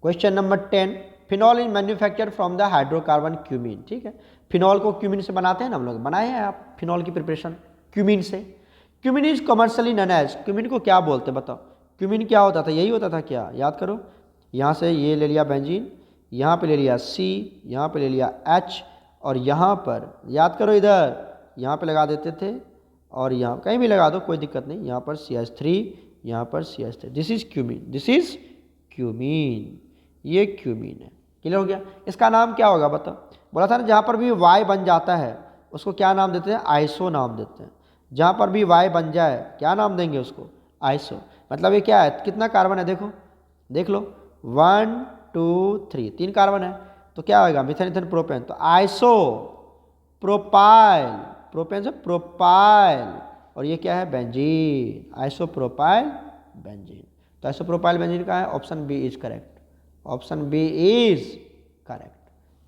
Question number 10, phenol is manufacture from the hydrocarbon cumene. ठीक है, फिनॉल को क्यूमीन से बनाते हैं ना हम लोग, बनाए हैं आप फिनॉल की प्रिपरेशन क्यूमीन से। Cumene is commercially known as, cumene को क्या बोलते हैं बताओ, क्यूमीन क्या होता था, यही होता था क्या, याद करो। यहाँ से ये ले लिया बेंजीन, यहाँ पे ले लिया C, यहाँ पे ले लिया H, और यहाँ पर याद करो इधर, यहाँ पे लगा देते थे, और यहाँ कहीं भी लगा दो कोई दिक्कत नहीं। यहाँ पर CH3, यहाँ पर CH3, this is cumene, this is cumene, ये क्यूमीन है। क्लियर हो गया। इसका नाम क्या होगा बताओ, बोला था ना जहाँ पर भी Y बन जाता है उसको क्या नाम देते हैं, आइसो नाम देते हैं। जहाँ पर भी Y बन जाए क्या नाम देंगे उसको, आइसो। मतलब ये क्या है, कितना कार्बन है देखो, देख लो 1 2 3, 3 कार्बन है, तो क्या होगा, मिथेन इथेन प्रोपेन, तो आइसो प्रोपाइल, प्रोपेन से प्रोपाइल, और ये क्या है, बेंजीन, आइसो प्रोपाइल बेंजीन। तो आइसो प्रोपाइल बेंजीन का है, option B is correct, option B is correct.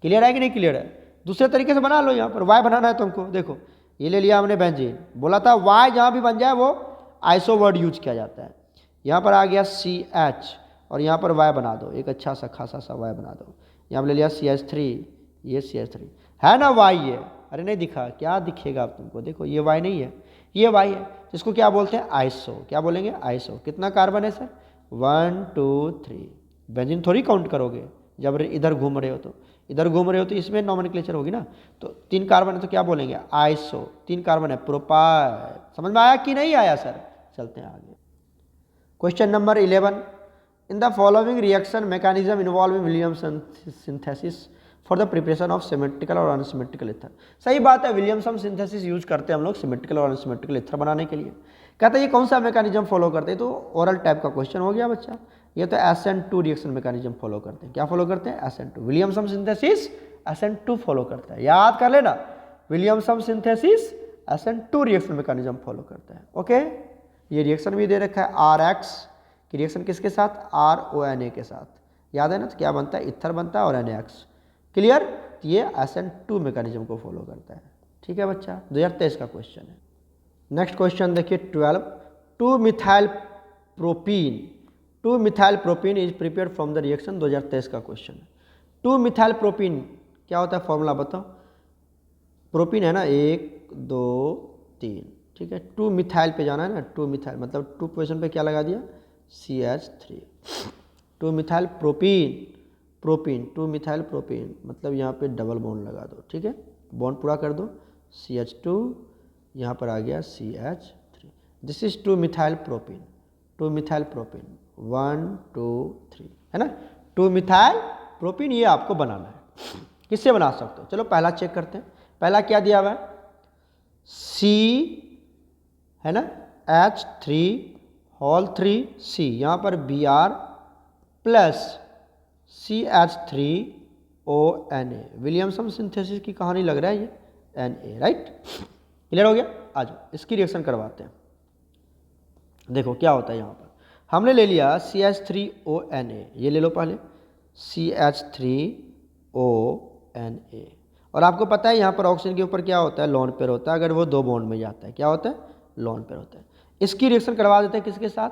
Clear है कि नहीं क्लियर है। दूसरे तरीके से बना लो, यहाँ पर Y बनाना है तुमको, देखो ये ले लिया हमने बेंजीन, बोला था वाई जहाँ भी बन जाए वो आइसो वर्ड यूज किया जाता है। यहाँ पर आ गया CH और यहाँ पर वाई बना दो, एक अच्छा सा खासा सा वाई बना दो। यहाँ पर ले लिया CH3, ये CH3 है ना वाई ये, अरे नहीं दिखा, क्या दिखेगा आप तुमको, देखो ये वाई नहीं है, ये वाई है, जिसको क्या बोलते हैं आइसो, क्या बोलेंगे आइसो। कितना कार्बन है सर, 1 2 3। बेंजीन थोड़ी काउंट करोगे जब इधर घूम रहे हो, तो इधर घूम रहे हो तो इसमें नॉमेनक्लेचर होगी ना, तो 3 कार्बन है तो क्या बोलेंगे आइसो। 3 कार्बन है प्रोपाइल। समझ में आया कि नहीं आया सर, चलते हैं आगे। Question number 11, in the following reaction mechanism involving Williamson synthesis for the preparation of symmetrical और अनसिमेट्रिकल ईथर। सही बात है, विलियमसन सिंथेसिस यूज करते हैं हम लोग सिमेट्रिकल और अनसिमेट्रिकल ईथर बनाने के लिए। कहते हैं ये कौन सा मैकेनिज्म फॉलो करते हैं, तो ओरल टाइप का क्वेश्चन हो गया बच्चा। ये तो SN2 रिएक्शन मैकेनिज्म फॉलो करते हैं। क्या फॉलो करते हैं, SN2। Williamson synthesis SN2 follow करता है, याद कर लेना, Williamson synthesis SN2 reaction mechanism follow करता है। ओके, ये रिएक्शन भी दे रखा है RX की रिएक्शन किसके साथ, RONA के साथ, याद है ना, तो क्या बनता है इथर बनता है और NX। क्लियर, ये SN2 मैकेनिज्म को फॉलो करता है। ठीक है बच्चा, 2023 का क्वेश्चन है। नेक्स्ट क्वेश्चन देखिए 12, two methyl propene, two methyl propene is prepared from the reaction. 2023 का क्वेश्चन है। 2-मिथाइल प्रोपीन क्या होता है, फॉर्मूला बताओ। प्रोपीन है ना, 1 2 3, ठीक है। 2-मिथाइल पे जाना है ना, 2-मिथाइल मतलब 2 पोजिशन पे क्या लगा दिया, CH3। 2-मिथाइल propene, propene two methyl propene मतलब यहाँ पे डबल बॉन्ड लगा दो, ठीक है, बॉन्ड पूरा कर दो, CH2 यहाँ पर आ गया CH3। This is two methyl propene, two methyl propene 1 2 3 है ना। 2-मिथाइल प्रोपीन ये आपको बनाना है। किससे बना सकते हो, चलो पहला चेक करते हैं। पहला क्या दिया हुआ है, C है ना, H3 यहाँ पर Br plus CH3ONA। Williamson synthesis की कहानी लग रहा है ये, Na, राइट। क्लियर हो गया, आ जाओ इसकी रिएक्शन करवाते हैं। देखो क्या होता है, यहाँ पर हमने ले लिया CH3ONA, ये ले लो पहले CH3ONA, और आपको पता है यहाँ पर ऑक्सीजन के ऊपर क्या होता है, लोन पेयर होता है। अगर वो 2 बॉन्ड में जाता है क्या होता है, लोन पेयर होता है। इसकी रिएक्शन करवा देते हैं किसके साथ,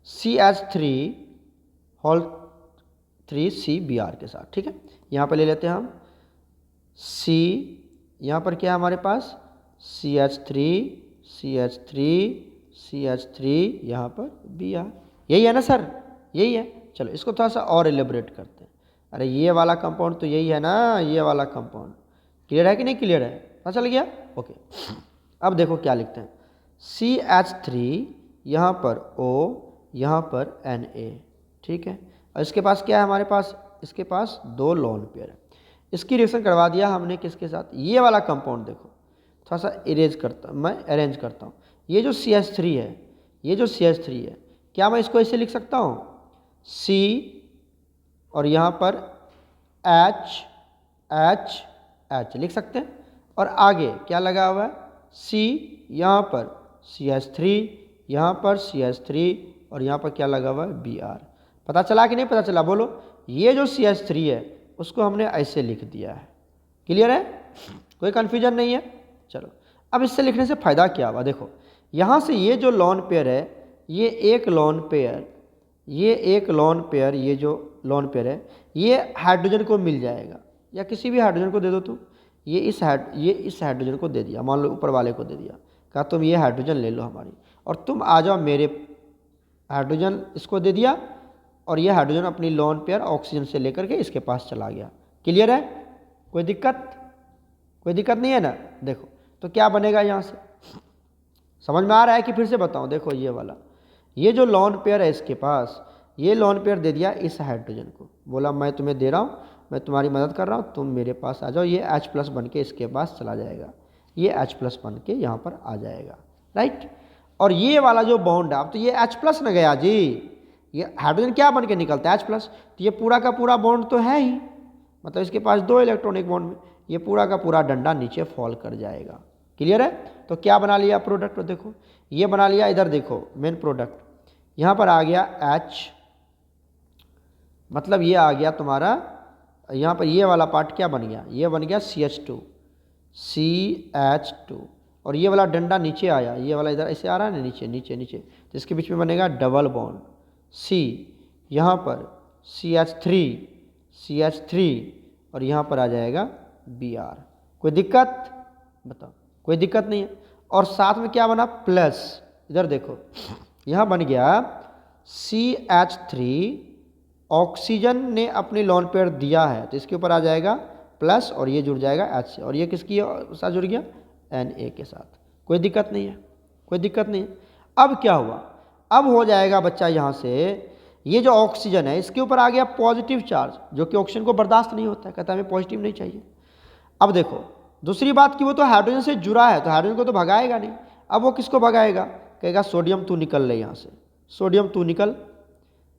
CH3CBr के साथ, ठीक है। यहाँ पर ले लेते हैं हम C, यहाँ पर क्या है हमारे पास CH3 यहाँ पर Br, यही है ना सर, यही है। चलो इसको थोड़ा सा और एलिब्रेट करते हैं। अरे ये वाला कंपाउंड तो यही है ना, ये वाला कंपाउंड। क्लियर है कि नहीं, क्लियर है, पता चल गया। ओके, अब देखो क्या लिखते हैं, CH3 यहाँ पर O, यहाँ पर Na, ठीक है। और इसके पास क्या है हमारे पास, इसके पास 2 लोन पेयर है। इसकी रिएक्शन करवा दिया हमने किसके साथ, ये वाला कंपाउंड। देखो थोड़ा सा इरेज करता मैं अरेंज करता हूँ। ये जो CH3 है, ये जो CH3 है, क्या मैं इसको ऐसे लिख सकता हूँ, C और यहाँ पर H लिख सकते हैं, और आगे क्या लगा हुआ है C, यहाँ पर CH3, यहाँ पर CH3, और यहाँ पर क्या लगा हुआ है Br। पता चला कि नहीं पता चला, बोलो। ये जो CH3 है उसको हमने ऐसे लिख दिया है। क्लियर है, कोई कन्फ्यूजन नहीं है। चलो अब इससे लिखने से फ़ायदा क्या हुआ, देखो यहाँ से ये जो लोन पेयर है, ये एक लोन पेयर, ये एक लोन पेयर, ये जो लोन पेयर है ये हाइड्रोजन को मिल जाएगा, या किसी भी हाइड्रोजन को दे दो तुम। ये इस हाइड्रोजन को दे दिया, मान लो ऊपर वाले को दे दिया, कहा तुम ये हाइड्रोजन ले लो हमारी, और तुम आ जाओ मेरे, हाइड्रोजन इसको दे दिया, और ये हाइड्रोजन अपनी लोन पेयर ऑक्सीजन से लेकर के इसके पास चला गया। क्लियर है, कोई दिक्कत, कोई दिक्कत नहीं है ना। देखो तो क्या बनेगा, यहाँ से समझ में आ रहा है कि फिर से बताऊँ। देखो ये वाला, ये जो लोन पेयर है इसके पास, ये लोन पेयर दे दिया इस हाइड्रोजन को, बोला मैं तुम्हें दे रहा हूँ, मैं तुम्हारी मदद कर रहा हूँ, तुम मेरे पास आ जाओ। ये H+ बन के इसके पास चला जाएगा, ये H+ बन के यहाँ पर आ जाएगा, राइट। और ये वाला जो बॉन्ड है, अब तो ये H+ न गया जी, ये हाइड्रोजन क्या बन के निकलता है H+, तो ये पूरा का पूरा बॉन्ड तो है ही, मतलब इसके पास 2 इलेक्ट्रॉन एक बॉन्ड में, ये पूरा का पूरा डंडा नीचे फॉल कर जाएगा। क्लियर है, तो क्या बना लिया प्रोडक्ट, देखो ये बना लिया, इधर देखो मेन प्रोडक्ट, यहाँ पर आ गया H, मतलब ये आ गया तुम्हारा, यहाँ पर ये वाला पार्ट क्या बन गया, ये बन गया CH2, और ये वाला डंडा नीचे आया, ये वाला इधर ऐसे आ रहा है ना, नीचे नीचे नीचे, तो इसके बीच में बनेगा डबल बॉन्ड C, यहाँ पर CH3 और यहाँ पर आ जाएगा Br। कोई दिक्कत बताओ? कोई दिक्कत नहीं है। और साथ में क्या बना प्लस, इधर देखो यहाँ बन गया CH3, ऑक्सीजन ने अपनी लोन पेयर दिया है तो इसके ऊपर आ जाएगा प्लस और ये जुड़ जाएगा H से, और ये किसकी साथ जुड़ गया Na के साथ। कोई दिक्कत नहीं है, कोई दिक्कत नहीं है। अब क्या हुआ, अब हो जाएगा बच्चा यहाँ से ये जो ऑक्सीजन है इसके ऊपर आ गया पॉजिटिव चार्ज, जो कि ऑक्सीजन को बर्दाश्त नहीं होता है, कहता है हमें पॉजिटिव नहीं चाहिए। अब देखो दूसरी बात कि वो तो हाइड्रोजन से जुड़ा है तो हाइड्रोजन को तो भगाएगा नहीं। अब वो किसको भगाएगा, कहेगा सोडियम तू निकल ले यहाँ से, सोडियम तू निकल।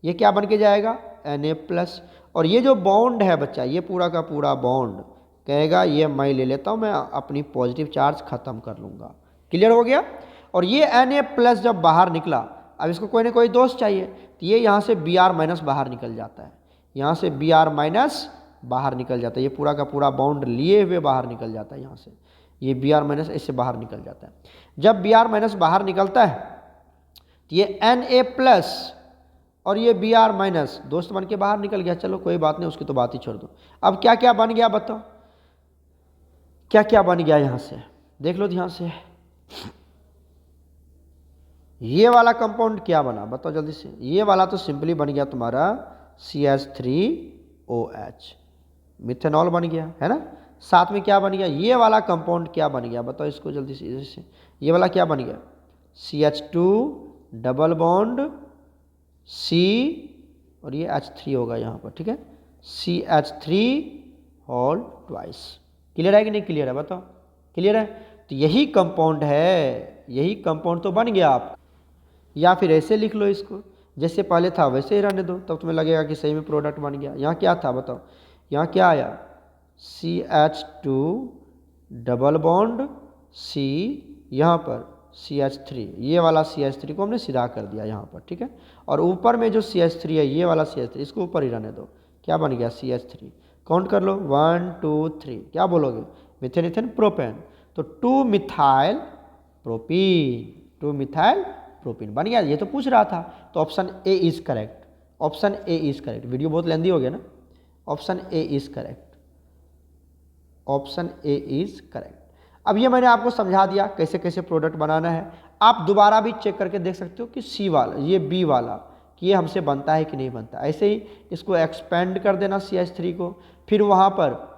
ये क्या बन के जाएगा Na+। और ये जो बॉन्ड है बच्चा, ये पूरा का पूरा बॉन्ड कहेगा ये मैं ले लेता हूँ, मैं अपनी पॉजिटिव चार्ज खत्म कर लूँगा। क्लियर हो गया। और ये Na+ जब बाहर निकला, अब इसको कोई ना कोई दोस्त चाहिए, तो ये यहाँ से Br- बाहर निकल जाता है, यहाँ से Br- बाहर निकल जाता है, ये पूरा का पूरा बॉन्ड लिए हुए बाहर निकल जाता है यहाँ से, ये Br- ऐसे बाहर निकल जाता है। जब Br- बाहर निकलता है तो ये Na+ और ये Br- दोस्त बन के बाहर निकल गया। चलो कोई बात नहीं, उसकी तो बात ही छोड़ दो। अब क्या क्या बन गया बताओ, क्या क्या बन गया यहाँ से, देख लो ध्यान से। ये वाला कंपाउंड क्या बना बताओ जल्दी से। ये वाला तो सिंपली बन गया तुम्हारा CH3OH, मिथेनॉल बन गया है ना। साथ में क्या बन गया, ये वाला कंपाउंड क्या बन गया बताओ इसको जल्दी से। ये वाला क्या बन गया CH2 डबल बॉन्ड C और ये H3 होगा यहाँ पर, ठीक है, CH3 क्लियर है कि नहीं क्लियर है बताओ, क्लियर है। तो यही कंपाउंड है, यही कंपाउंड तो बन गया। आप या फिर ऐसे लिख लो इसको, जैसे पहले था वैसे ही रहने दो, तब तुम्हें लगेगा कि सही में प्रोडक्ट बन गया। यहाँ क्या था बताओ, यहाँ क्या आया CH2 डबल बॉन्ड C, यहाँ पर CH3, ये वाला CH3 को हमने सीधा कर दिया यहाँ पर, ठीक है। और ऊपर में जो CH3 है, ये वाला CH3 इसको ऊपर ही रहने दो। क्या बन गया CH3, काउंट कर लो 1 2 3, क्या बोलोगे मीथेन इथेन प्रोपेन, तो 2 मिथाइल प्रोपीन बन गया। ये तो पूछ रहा था, तो option A is correct, option A is correct. Video बहुत लेंदी हो गया ना, option A is correct, option A is correct. अब ये मैंने आपको समझा दिया कैसे कैसे प्रोडक्ट बनाना है। आप दोबारा भी चेक करके देख सकते हो कि C वाला, ये B वाला, कि ये हमसे बनता है कि नहीं बनता। ऐसे ही इसको एक्सपेंड कर देना CH3 को, फिर वहाँ पर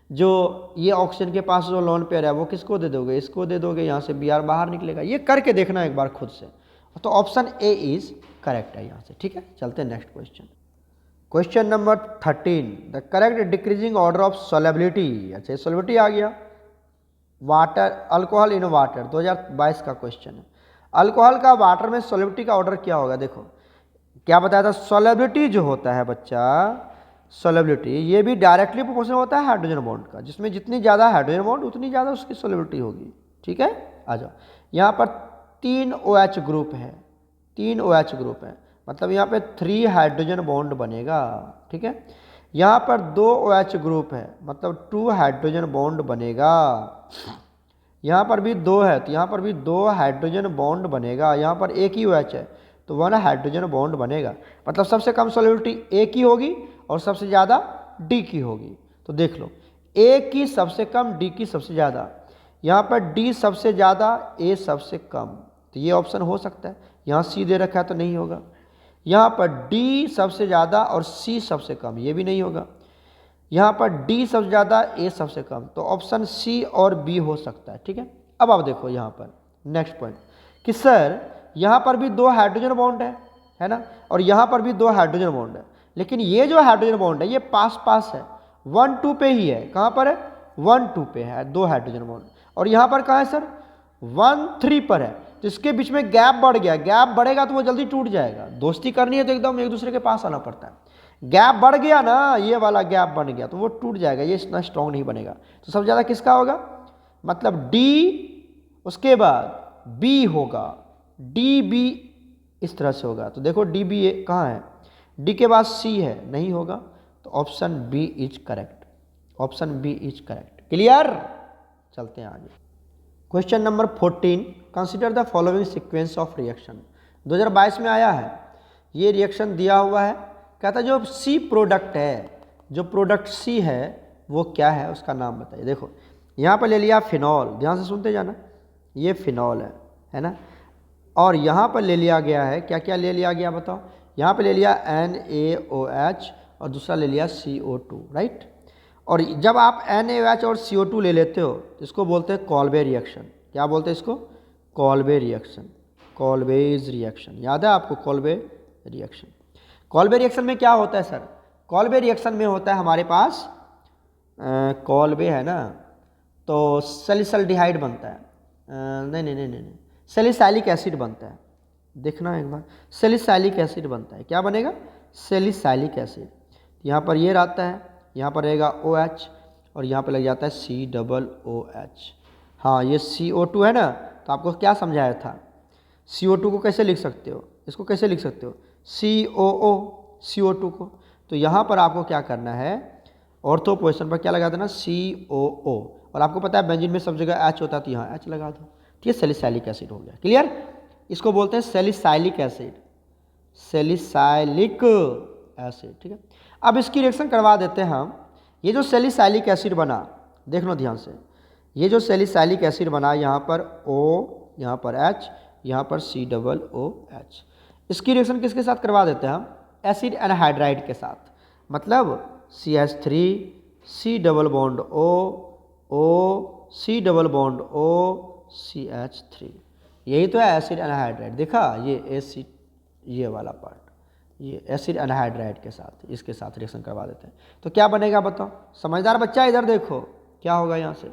जो ये ऑक्सीजन के पास जो लोन पेयर है वो किसको दे दोगे, इसको दे दोगे, यहाँ से Br बाहर निकलेगा। ये करके देखना एक बार खुद से, तो ऑप्शन ए इज करेक्ट है यहाँ से, ठीक है। चलते हैं next question. Question number 13, the correct decreasing order of solubility. अच्छा सोलेबिलिटी आ गया, वाटर अल्कोहल इन वाटर 2022 का क्वेश्चन है। अल्कोहल का वाटर में सोलेबिलिटी का ऑर्डर क्या होगा। देखो क्या बताया था, सोलेबिलिटी जो होता है बच्चा, सोलेबिलिटी ये भी डायरेक्टली प्रोपोर्शनल होता है हाइड्रोजन बॉन्ड का, जिसमें जितनी ज़्यादा हाइड्रोजन बॉन्ड उतनी ज़्यादा उसकी सोलेबिलिटी होगी, ठीक है। आ जाओ, यहाँ पर 3 OH ग्रुप है, 3 OH ग्रुप है, मतलब यहाँ पे 3 हाइड्रोजन बॉन्ड बनेगा, ठीक है। यहाँ पर 2 OH ग्रुप है, मतलब 2 हाइड्रोजन बॉन्ड बनेगा। यहाँ पर भी 2 है तो यहाँ पर भी 2 हाइड्रोजन बॉन्ड बनेगा। यहाँ पर एक ही OH है तो 1 हाइड्रोजन बॉन्ड बनेगा, मतलब सबसे कम सोलिबिलिटी A की होगी और सबसे ज़्यादा D की होगी। तो देख लो, A की सबसे कम, D की सबसे ज़्यादा, यहाँ पर D सबसे ज़्यादा, A सबसे कम, तो ये ऑप्शन हो सकता है। यहाँ C दे रखा है तो नहीं होगा। यहाँ पर D सबसे ज़्यादा और C सबसे कम, ये भी नहीं होगा। यहाँ पर D सबसे ज़्यादा, A सबसे कम, तो ऑप्शन C और B हो सकता है, ठीक है। अब आप देखो यहाँ पर नेक्स्ट पॉइंट कि सर यहाँ पर भी 2 हाइड्रोजन बॉन्ड है ना, और यहाँ पर भी 2 हाइड्रोजन बॉन्ड है, लेकिन ये जो हाइड्रोजन बॉन्ड है ये पास पास है, 1 2 पे ही है। कहाँ पर है, 1 2 पे है 2 हाइड्रोजन बॉन्ड, और यहाँ पर कहाँ है सर, 1 3 पर है, तो इसके बीच में गैप बढ़ गया। गैप बढ़ेगा तो वो जल्दी टूट जाएगा। दोस्ती करनी है तो एकदम एक दूसरे के पास आना पड़ता है। गैप बढ़ गया ना, ये वाला गैप बन गया तो वो टूट जाएगा, ये इतना स्ट्रॉन्ग नहीं बनेगा। तो सबसे ज़्यादा किसका होगा, मतलब D, उसके बाद B होगा, DB इस तरह से होगा। तो देखो DB कहाँ है, D के बाद C है, नहीं होगा, तो option B is correct, option B is correct. Clear, चलते हैं आगे। Question number 14, consider the following sequence of reaction. 2022 में आया है, ये रिएक्शन दिया हुआ है। कहता है जो सी प्रोडक्ट है, जो प्रोडक्ट सी है वो क्या है, उसका नाम बताइए। देखो यहाँ पर ले लिया फिनॉल, ध्यान से सुनते जाना, ये फिनॉल है ना। और यहाँ पर ले लिया गया है, क्या क्या ले लिया गया बताओ। यहाँ पर ले लिया NaOH और दूसरा ले लिया CO2, राइट। और जब आप NaOH और CO2 ले लेते हो तो इसको बोलते हैं कॉल्बे रिएक्शन। क्या बोलते हैं इसको? Kolbe reaction, कॉल्बेज reaction. याद है आपको कॉल्बे रिएक्शन? कॉल्बे रिएक्शन में क्या होता है सर? कॉल्बे रिएक्शन में होता है हमारे पास कॉल्बे है ना, तो सैलिसल्डिहाइड बनता है, नहीं, सैलिसैलिक एसिड बनता है। देखना एक बार, सैलिसैलिक एसिड बनता है। क्या बनेगा? Salicylic acid. यहाँ पर ये रहता है, यहाँ पर रहेगा OH और यहाँ पर लग जाता है COOH। हाँ, ये CO2 है ना, तो आपको क्या समझाया था? CO2 को कैसे लिख सकते हो? इसको कैसे लिख सकते हो? COO, CO2 को। तो यहाँ पर आपको क्या करना है, ऑर्थो पोजीशन पर क्या लगा देना? COO। और आपको पता है बेंजीन में सब जगह H होता है, तो यहाँ H लगा दो। ठीक है, सैलिसैलिक एसिड हो गया। क्लियर? इसको बोलते हैं सैलिसैलिक एसिड, सैलिसैलिक एसिड। ठीक है, अब इसकी रिएक्शन करवा देते हैं हम। ये जो सैलिसैलिक एसिड बना, देख लो ध्यान से, ये जो सैलिसैलिक एसिड बना, यहाँ पर O, यहाँ पर H, यहाँ पर COOH। इसकी रिएक्शन किसके साथ करवा देते हैं हम? एसिड एनहाइड्राइड के साथ। मतलब CH3 C double bond O C double bond O CH3, यही तो है एसिड एनहाइड्राइड। देखा, ये एसिड, ये वाला पार्ट, ये एसिड एनहाइड्राइड के साथ, इसके साथ रिएक्शन करवा देते हैं। तो क्या बनेगा बताओ? समझदार बच्चा इधर देखो क्या होगा। यहाँ से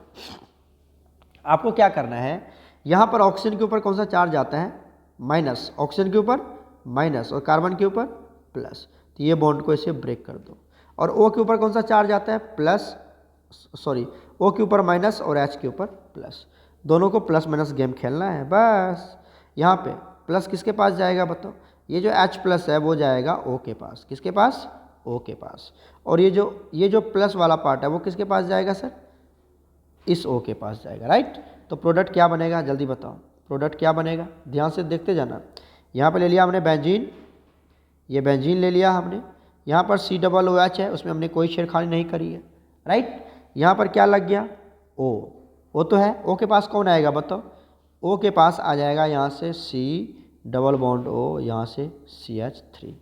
आपको क्या करना है, यहाँ पर ऑक्सीजन के ऊपर कौन सा चार्ज आता है? माइनस। ऑक्सीजन के ऊपर माइनस और कार्बन के ऊपर प्लस। तो ये बॉन्ड को इसे ब्रेक कर दो। और O के ऊपर कौन सा चार्ज आता है? प्लस, सॉरी, O के ऊपर माइनस और H के ऊपर प्लस। दोनों को प्लस माइनस गेम खेलना है बस। यहाँ पे प्लस किसके पास जाएगा बताओ? ये जो H प्लस है वो जाएगा O के पास। किसके पास? O के पास। और ये जो प्लस वाला पार्ट है वो किसके पास जाएगा सर? इस O के पास जाएगा, राइट। तो प्रोडक्ट क्या बनेगा जल्दी बताओ? प्रोडक्ट क्या बनेगा? ध्यान से देखते जाना। यहाँ पे ले लिया हमने बेंजीन, ये बेंजीन ले लिया हमने। यहाँ पर COOH है, उसमें हमने कोई छेड़खानी नहीं करी है, राइट। यहाँ पर क्या लग गया? O तो है। O के पास कौन आएगा बताओ? O के पास आ जाएगा यहाँ से C डबल बॉन्ड O, यहाँ से CH3।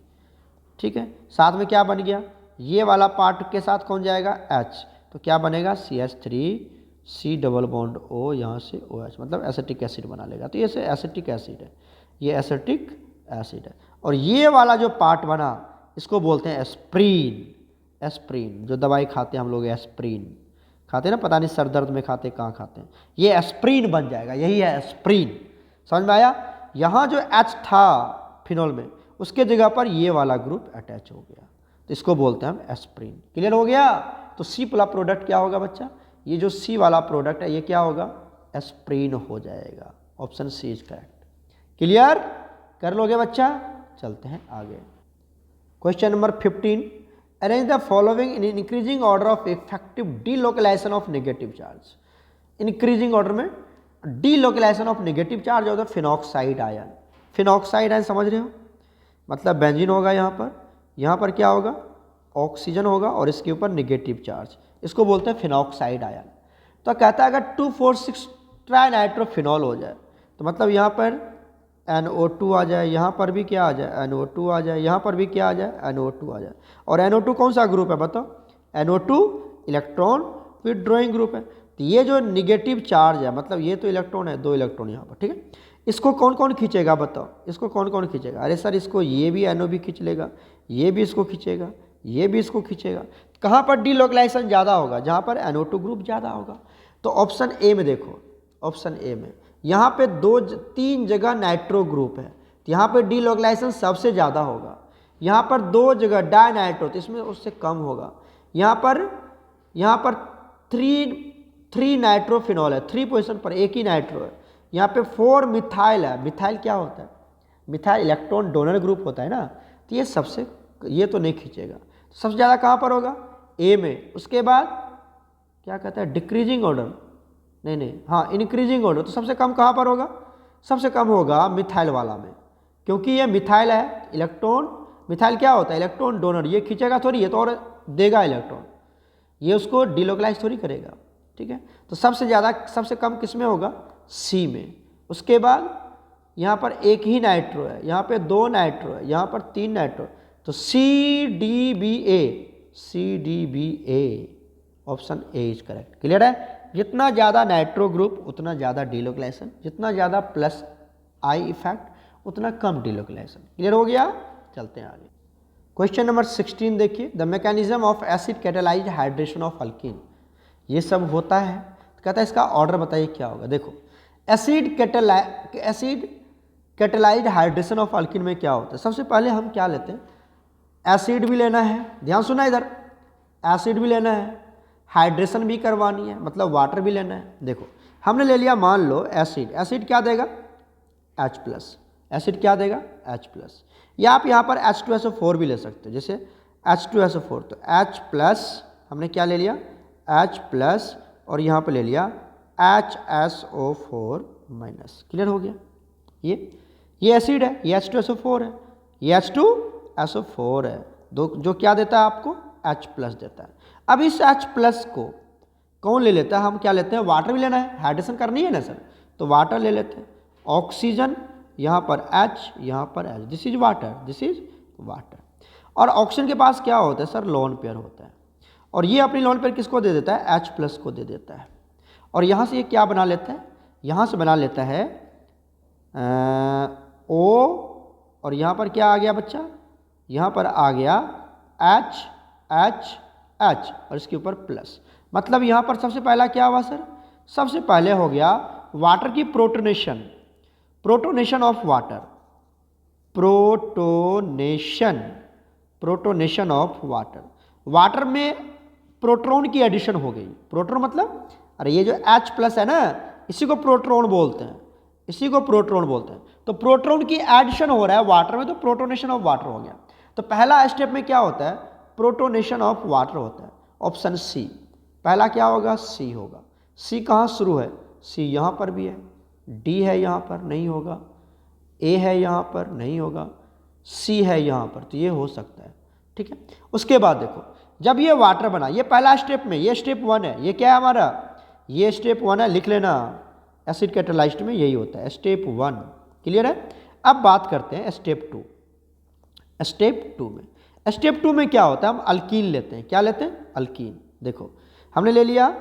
ठीक है, साथ में क्या बन गया? ये वाला पार्ट के साथ कौन जाएगा? H। तो क्या बनेगा? CH3 C double bond O, यहाँ से OH, मतलब एसिटिक एसिड बना लेगा। तो ये एसिटिक एसिड है, ये एसिटिक एसिड है। और ये वाला जो पार्ट बना इसको बोलते हैं एस्प्रीन। एस्प्रीन, जो दवाई खाते हैं हम लोग, एस्प्रीन खाते हैं ना, पता नहीं सर दर्द में खाते, कहाँ खाते हैं, ये एस्प्रीन बन जाएगा। यही है एस्प्रीन। समझ में आया? यहाँ जो H था फिनॉल में, उसके जगह पर ये वाला ग्रुप अटैच हो गया, तो इसको बोलते हैं हम एस्प्रीन। क्लियर हो गया? तो C वाला प्रोडक्ट क्या होगा बच्चा? ये जो C वाला प्रोडक्ट है ये क्या होगा? एस्प्रीन हो जाएगा। Option C is correct. Clear कर लोगे बच्चा? चलते हैं आगे। Question number 15, arrange the following in increasing order of effective delocalisation of negative charge. Increasing order में डीलोकलाइजेशन ऑफ नेगेटिव चार्ज होता है फिनॉक्साइड आयन। फिनॉक्साइड आयन समझ रहे हो? मतलब बेंजीन होगा, यहाँ पर क्या होगा? ऑक्सीजन होगा और इसके ऊपर नेगेटिव चार्ज, इसको बोलते हैं फिनॉक्साइड आयन। तो कहता है अगर 2,4,6 ट्राइनाइट्रोफिनॉल हो जाए, तो मतलब यहाँ पर NO2 आ जाए, यहाँ पर भी क्या आ जाए? NO2 आ जाए, यहाँ पर भी क्या आ जाए? NO2 आ जाए। और NO2 कौन सा ग्रुप है बताओ? NO2 इलेक्ट्रॉन विथड्रॉइंग ग्रुप है। तो ये जो निगेटिव चार्ज है, मतलब ये तो इलेक्ट्रॉन है, 2 इलेक्ट्रॉन यहाँ पर, ठीक है। इसको कौन कौन खींचेगा बताओ? इसको कौन कौन खींचेगा? अरे सर, इसको ये भी NO भी खींच लेगा, ये भी इसको खींचेगा, ये भी इसको खींचेगा। कहाँ पर डीलोकलाइजेशन ज़्यादा होगा? जहाँ पर NO2 ग्रुप ज़्यादा होगा। तो ऑप्शन ए में देखो, ऑप्शन ए में यहाँ पे 3 जगह नाइट्रो ग्रुप है, तो यहाँ पे डीलोकलाइजेशन सबसे ज़्यादा होगा। यहाँ पर 2 जगह डायनाइट्रो, तो इसमें उससे कम होगा। यहाँ पर 3 नाइट्रोफिनॉल है, 3 पोजीशन पर एक ही नाइट्रो है। यहाँ पे 4 मिथाइल है। मिथाइल क्या होता है? मिथाइल इलेक्ट्रॉन डोनर ग्रुप होता है ना, तो ये तो नहीं खींचेगा। सबसे ज़्यादा कहाँ पर होगा? ए में। उसके बाद क्या कहता है? डिक्रीजिंग ऑर्डर, नहीं नहीं, हाँ इंक्रीजिंग ऑर्डर, तो सबसे कम कहाँ पर होगा? सबसे कम होगा मिथाइल वाला में, क्योंकि ये मिथाइल है, इलेक्ट्रॉन, मिथाइल क्या होता है? इलेक्ट्रॉन डोनर, ये खींचेगा थोड़ी, ये तो और देगा इलेक्ट्रॉन, ये उसको डिलोकलाइज थोड़ी करेगा, ठीक है। तो सबसे ज़्यादा, सबसे कम किस में होगा? सी में। उसके बाद यहाँ पर एक ही नाइट्रो है, यहाँ पे 2 नाइट्रो है, यहाँ पर 3 नाइट्रो, तो CDBA option A is correct. Clear है? जितना ज़्यादा नाइट्रो ग्रुप उतना ज़्यादा डिलोकलाइजेशन, जितना ज़्यादा प्लस आई इफेक्ट उतना कम डिलोकलाइजेशन। क्लियर हो गया? चलते हैं आगे। क्वेश्चन नंबर 16 देखिए, the mechanism of acid catalysed hydration of alkyne. ये सब होता है, तो कहता है इसका ऑर्डर बताइए क्या होगा। देखो, acid catalysed hydration of alkyne में क्या होता है? सबसे पहले हम क्या लेते हैं? एसिड भी लेना है, ध्यान सुना इधर, एसिड भी लेना है, हाइड्रेशन भी करवानी है, मतलब वाटर भी लेना है। देखो हमने ले लिया, मान लो एसिड, एसिड क्या देगा? H+, एसिड क्या देगा? H+, या आप यहाँ पर H2SO4 भी ले सकते हो, जैसे H2SO4, तो H+ हमने क्या ले लिया? H+, और यहाँ पर ले लिया HSO4-। क्लियर हो गया? ये एसिड है, ये H2SO4 है, ये H2SO4 है, दो जो क्या देता है आपको? H+ देता है। अब इस H+ को कौन ले लेता है? हम क्या लेते हैं? वाटर भी लेना है, हाइड्रेशन करनी है ना सर, तो वाटर ले लेते हैं। ऑक्सीजन यहाँ पर H, यहाँ पर H, दिस इज वाटर। और ऑक्सीजन के पास क्या होता है सर? लोन पेयर होता है, और ये अपनी लोन पेयर किसको दे देता है? H+ को दे देता है। और यहाँ से ये क्या बना लेता है? यहाँ से बना लेता है O, और यहाँ पर क्या आ गया बच्चा? यहाँ पर आ गया H, और इसके ऊपर प्लस, मतलब यहाँ पर सबसे पहला क्या हुआ सर? सबसे पहले हो गया वाटर की protonation of water, protonation of water. Water में प्रोटॉन की एडिशन हो गई। प्रोटॉन मतलब, अरे ये जो H+ है ना, इसी को प्रोटॉन बोलते हैं, तो प्रोटॉन की एडिशन हो रहा है वाटर में, तो प्रोटोनेशन ऑफ वाटर हो गया। तो पहला स्टेप में क्या होता है? प्रोटोनेशन ऑफ वाटर होता है, ऑप्शन सी। पहला क्या होगा? सी होगा। सी कहाँ शुरू है? सी यहाँ पर भी है, डी है यहाँ पर, नहीं होगा, ए है यहाँ पर, नहीं होगा, सी है यहाँ पर, तो ये हो सकता है, ठीक है। उसके बाद देखो, जब ये वाटर बना, ये पहला स्टेप में, ये स्टेप 1 है, ये क्या है हमारा? ये स्टेप 1 है, लिख लेना, एसिड कैटालाइज्ड में यही होता है, स्टेप 1। क्लियर है? अब बात करते हैं स्टेप 2। स्टेप 2 में क्या होता है? हम अल्कीन लेते हैं। क्या लेते हैं? अल्कीन। देखो हमने ले लिया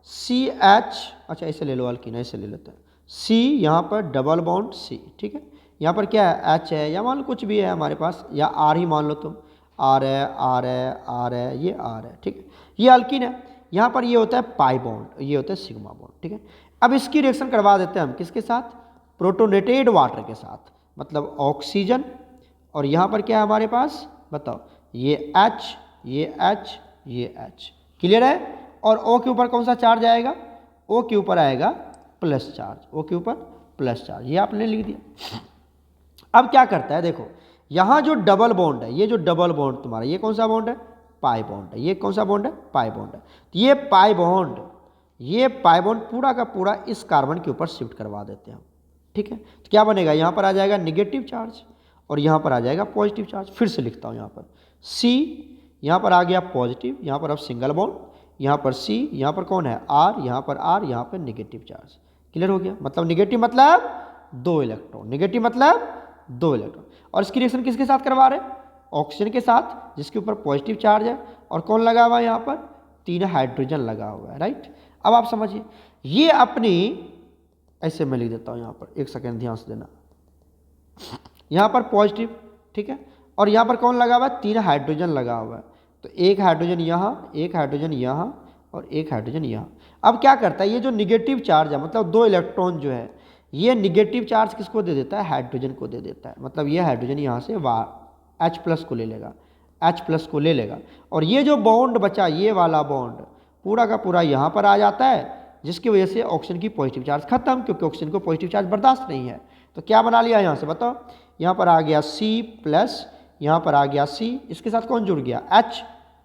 CH, अच्छा ऐसे ले लो, अल्कीन ऐसे ले लेते हैं, C यहाँ पर डबल बॉन्ड C, ठीक है। यहाँ पर क्या है? H है, या मान लो कुछ भी है हमारे पास, या R ही मान लो तुम, R है, ये R है, ठीक है। ये अल्कीन है। यहाँ पर ये होता है पाई बॉन्ड, ये होता है सिग्मा बॉन्ड, ठीक है। अब इसकी रिएक्शन करवा देते हैं हम किसके साथ? प्रोटोनेटेड वाटर के साथ, मतलब ऑक्सीजन, और यहाँ पर क्या है हमारे पास? बताओ, ये H, ये H, ये H। क्लियर है? और O के ऊपर कौन सा चार्ज आएगा? O के ऊपर आएगा प्लस चार्ज, O के ऊपर प्लस चार्ज, ये आपने लिख दिया। अब क्या करता है? देखो यहाँ जो डबल बॉन्ड है, ये जो डबल बॉन्ड तुम्हारा, ये कौन सा बॉन्ड है? पाई बॉन्ड है। ये कौन सा बॉन्ड है? पाई बॉन्ड है। तो ये पाई बॉन्ड पूरा का पूरा इस कार्बन के ऊपर शिफ्ट करवा देते हैं हम, ठीक है। तो क्या बनेगा? यहाँ पर आ जाएगा निगेटिव चार्ज, और यहाँ पर आ जाएगा पॉजिटिव चार्ज। फिर से लिखता हूँ, यहाँ पर C, यहाँ पर आ गया पॉजिटिव, यहाँ पर अब सिंगल बॉन्ड, यहाँ पर C, यहाँ पर कौन है? R, यहाँ पर R, यहाँ पर निगेटिव चार्ज। क्लियर हो गया? मतलब निगेटिव मतलब 2 इलेक्ट्रॉन, निगेटिव मतलब 2 इलेक्ट्रॉन। और इसकी रिएक्शन किसके साथ करवा रहे हैं? ऑक्सीजन के साथ, जिसके ऊपर पॉजिटिव चार्ज है, और कौन लगा हुआ है यहाँ पर? 3 हाइड्रोजन लगा हुआ है, राइट। अब आप समझिए, ये अपनी, ऐसे मैं लिख देता हूँ यहाँ पर, एक सेकेंड ध्यान से देना, यहाँ पर पॉजिटिव, ठीक है, और यहाँ पर कौन लगा हुआ है? 3 हाइड्रोजन लगा हुआ है। तो 1 हाइड्रोजन यहाँ, 1 हाइड्रोजन यहाँ, और 1 हाइड्रोजन यहाँ। अब क्या करता है? ये जो निगेटिव चार्ज है, मतलब 2 इलेक्ट्रॉन जो है, ये निगेटिव चार्ज किसको दे देता है? हाइड्रोजन को दे देता है। मतलब ये हाइड्रोजन यहाँ से H+ को ले लेगा, H+ को ले लेगा, और ये जो बॉन्ड बचा, ये वाला बॉन्ड पूरा का पूरा यहाँ पर आ जाता है, जिसकी वजह से ऑक्सीजन की पॉजिटिव चार्ज खत्म, क्योंकि ऑक्सीजन को पॉजिटिव चार्ज बर्दाश्त नहीं है। तो क्या बना लिया यहाँ से? बताओ, यहाँ पर आ गया C+, यहाँ पर आ गया C, इसके साथ कौन जुड़ गया? H।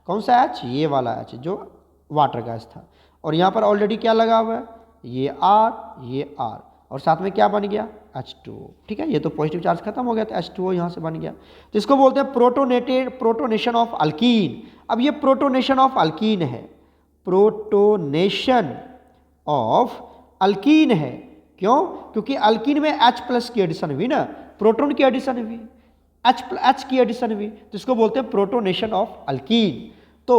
कौन सा H? ये वाला H जो वाटर गैस था। और यहाँ पर ऑलरेडी क्या लगा हुआ है? ये R, ये R, और साथ में क्या बन गया H2O। ठीक है, ये तो पॉजिटिव चार्ज खत्म हो गया तो H2O यहाँ से बन गया। तो इसको बोलते हैं प्रोटोनेशन ऑफ अल्कीन। अब ये प्रोटोनेशन ऑफ अल्कीन है, प्रोटोनेशन ऑफ अल्कीन है। क्यों? क्योंकि अल्कीन में H+ की एडिशन हुई ना, प्रोटोन की एडिशन हुई, H की एडिशन हुई, तो इसको बोलते हैं प्रोटोनेशन ऑफ अल्कीन। तो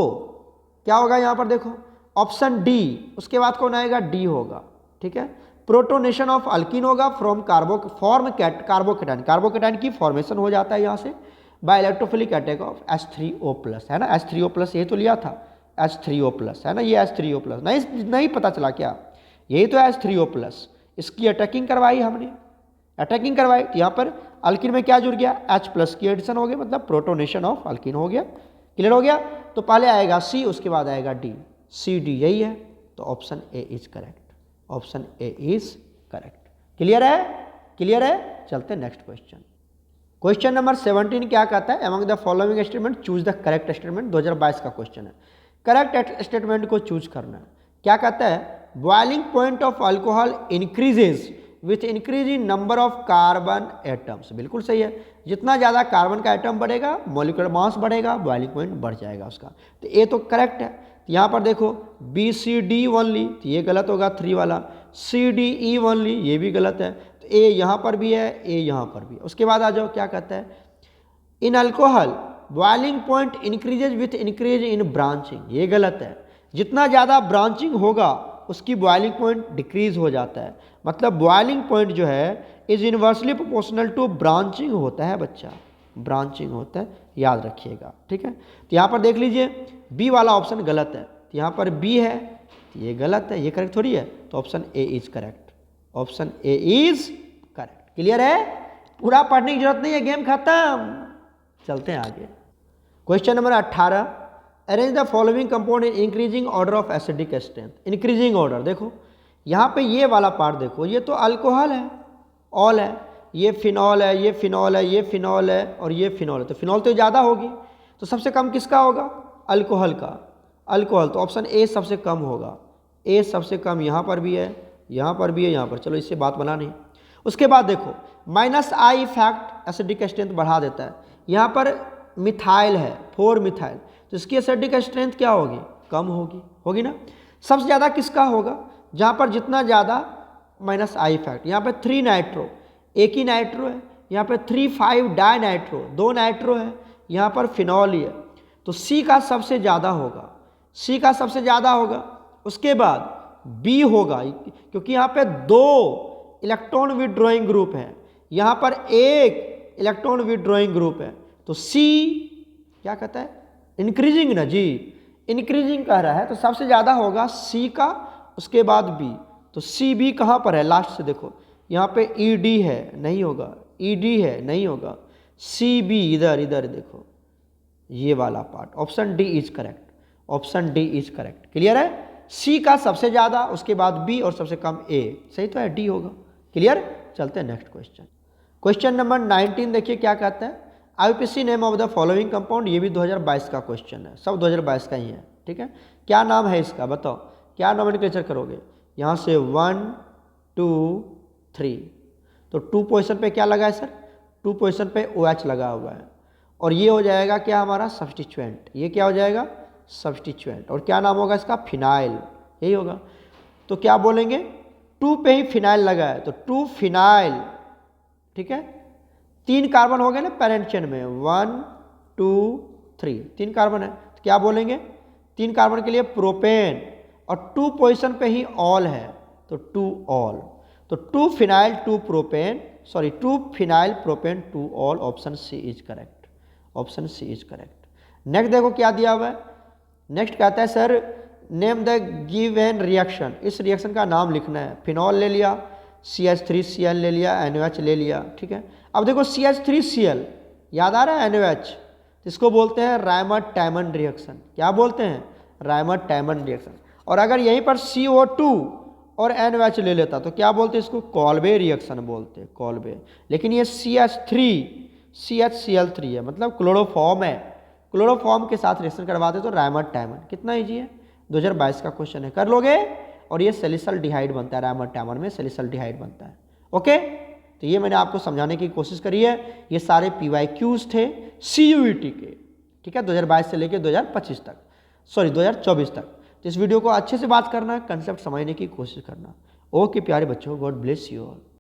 क्या होगा यहाँ पर देखो, ऑप्शन डी, उसके बाद कौन आएगा, डी होगा। ठीक है, प्रोटोनेशन ऑफ अल्कीन होगा फ्रॉम कार्बोकेटाइन, कार्बोकेटाइन की फॉर्मेशन हो जाता है यहाँ से bye electrophilic attack of H3O+, है ना, H3O+, ये तो लिया था H3O+, है ना, ये H3O+, नहीं पता चला क्या, यही तो H3O+, इसकी अटैकिंग करवाई हमने, अटैकिंग करवाई, तो यहाँ पर अल्कीन में क्या जुड़ गया, H+ की एडिशन हो गया, मतलब प्रोटोनेशन ऑफ अल्कीन हो गया। क्लियर हो गया? तो पहले आएगा सी, उसके बाद आएगा डी, सी डी यही है, तो option A is correct, option A is correct. Clear है? क्लियर है? चलते नेक्स्ट क्वेश्चन। क्वेश्चन नंबर 17 क्या कहता है, among the following statement choose the correct statement. 2022 का क्वेश्चन है, करेक्ट स्टेटमेंट को चूज करना है। क्या कहता है, boiling point of alcohol increases with increase in number of carbon atoms. बिल्कुल सही है, जितना ज़्यादा कार्बन का एटम बढ़ेगा मॉलिक्यूलर मास बढ़ेगा, बॉइलिंग पॉइंट बढ़ जाएगा उसका, तो ये तो करेक्ट है। तो यहाँ पर देखो BCD ओनली, तो ये गलत होगा 3 वाला, CDE ओनली, ये भी गलत है, तो ए यहाँ पर भी है, ए यहाँ पर भी है। उसके बाद आ जाओ, क्या कहता है, in alcohol boiling point increases with increase in branching, ये गलत है, जितना ज़्यादा ब्रांचिंग होगा उसकी बॉइलिंग पॉइंट डिक्रीज हो जाता है, मतलब बॉइलिंग पॉइंट जो है is inversely proportional to branching होता है बच्चा, ब्रांचिंग होता है, याद रखिएगा। ठीक है, तो यहाँ पर देख लीजिए बी वाला ऑप्शन गलत है, तो यहाँ पर बी है, तो ये गलत है, ये करेक्ट थोड़ी है, तो option A is correct, option A is correct. Clear है? पूरा पढ़ने की जरूरत नहीं है, गेम खत्म। चलते हैं आगे। Question number 18, arrange the following compound in increasing order of acidic strength. Increasing order देखो, यहाँ पे ये वाला पार्ट देखो, ये तो अल्कोहल है, ऑल है, ये फिनॉल है, ये फिनॉल है, ये फिनॉल है, और ये फिनॉल है, तो फिनॉल तो ज़्यादा होगी, तो सबसे कम किसका होगा, अल्कोहल का, अल्कोहल, तो ऑप्शन ए सबसे कम होगा, ए सबसे कम, यहाँ पर भी है, यहाँ पर भी है, यहाँ पर, चलो इससे बात बना नहीं। उसके बाद देखो -I इफेक्ट एसिडिक स्ट्रेंथ बढ़ा देता है, यहाँ पर मिथाइल है 4 मिथाइल, तो इसकी एसिडिक स्ट्रेंथ क्या होगी, कम होगी, होगी ना। सबसे ज़्यादा किसका होगा, जहाँ पर जितना ज़्यादा -I इफेक्ट, यहाँ पे 3 नाइट्रो, एक ही नाइट्रो है, यहाँ पे 3,5 डाई नाइट्रो, 2 नाइट्रो है, यहाँ पर फिनॉल ही है, तो सी का सबसे ज़्यादा होगा, सी का सबसे ज़्यादा होगा। उसके बाद बी होगा, क्योंकि यहाँ पे 2 इलेक्ट्रॉन विड्रॉइंग ग्रुप है, यहाँ पर 1 इलेक्ट्रॉन विड्रॉइंग ग्रुप है, तो सी क्या कहता है, इंक्रीजिंग ना जी, इंक्रीजिंग कह रहा है, तो सबसे ज़्यादा होगा सी का, उसके बाद बी, तो सी बी कहाँ पर है, लास्ट से देखो, यहाँ पे ED है, नहीं होगा, ED है, नहीं होगा, सी बी इधर इधर देखो, ये वाला part, option D is correct, option D is correct. Clear है? सी का सबसे ज़्यादा, उसके बाद बी, और सबसे कम ए, सही तो है, डी होगा। क्लियर? चलते हैं नेक्स्ट क्वेश्चन। क्वेश्चन नंबर 19 देखिए क्या कहता है, IUPAC name of the following compound, ये भी 2022 का क्वेश्चन है, सब 2022 का ही है। ठीक है, क्या नाम है इसका, बताओ क्या नोमेनक्लेचर करोगे, यहाँ से 1 2 3, तो 2 पोजीशन पे क्या लगा है सर, 2 पोजीशन पे OH लगा हुआ है, और ये हो जाएगा क्या हमारा सब्स्टिट्यूएंट, ये क्या हो जाएगा सब्स्टिट्यूएंट, और क्या नाम होगा इसका, फिनाइल, यही होगा। तो क्या बोलेंगे, 2 पे ही फिनाइल लगा है, तो 2 फिनाइल। ठीक है, 3 कार्बन हो गए ना पेरेंट चेन में, 1 2 3, 3 कार्बन है, तो क्या बोलेंगे, 3 कार्बन के लिए प्रोपेन, और 2 पोजीशन पे ही ऑल है, तो 2 ऑल, तो 2 phenyl 2 propane, sorry 2 phenyl propane 2 ol, option C is correct, option C is correct. Next देखो क्या दिया हुआ है, नेक्स्ट कहता है sir name the given reaction, इस रिएक्शन का नाम लिखना है, फिनॉल ले लिया, CH3Cl ले लिया, NOH ले लिया। ठीक है, अब देखो CH3Cl याद आ रहा है, NOH, इसको बोलते हैं रायमर-टैमन रिएक्शन, क्या बोलते हैं, रायमर-टैमन रिएक्शन। और अगर यहीं पर CO2 और NOH ले लेता तो क्या बोलते हैं इसको, कॉल्बे रिएक्शन बोलते हैं, कॉल्बे। लेकिन ये CH3CHCl3 है, मतलब क्लोरोफॉर्म है, क्लोरोफॉर्म के साथ रिएक्शन करवाते तो रायमर-टैमन। कितना ईजी है, 2022 का क्वेश्चन है, कर लोगे। और ये सैलिसल्डिहाइड बनता है, रामर टैमर में सैलिसल्डिहाइड बनता है। ओके, तो ये मैंने आपको समझाने की कोशिश करी है। ये सारे PYQs थे CUET के, ठीक है, 2022 से लेकर 2025 तक, सॉरी 2024 तक। तो इस वीडियो को अच्छे से बात करना, कंसेप्ट समझने की कोशिश करना। ओके प्यारे बच्चों, गॉड ब्लेस यू ऑल।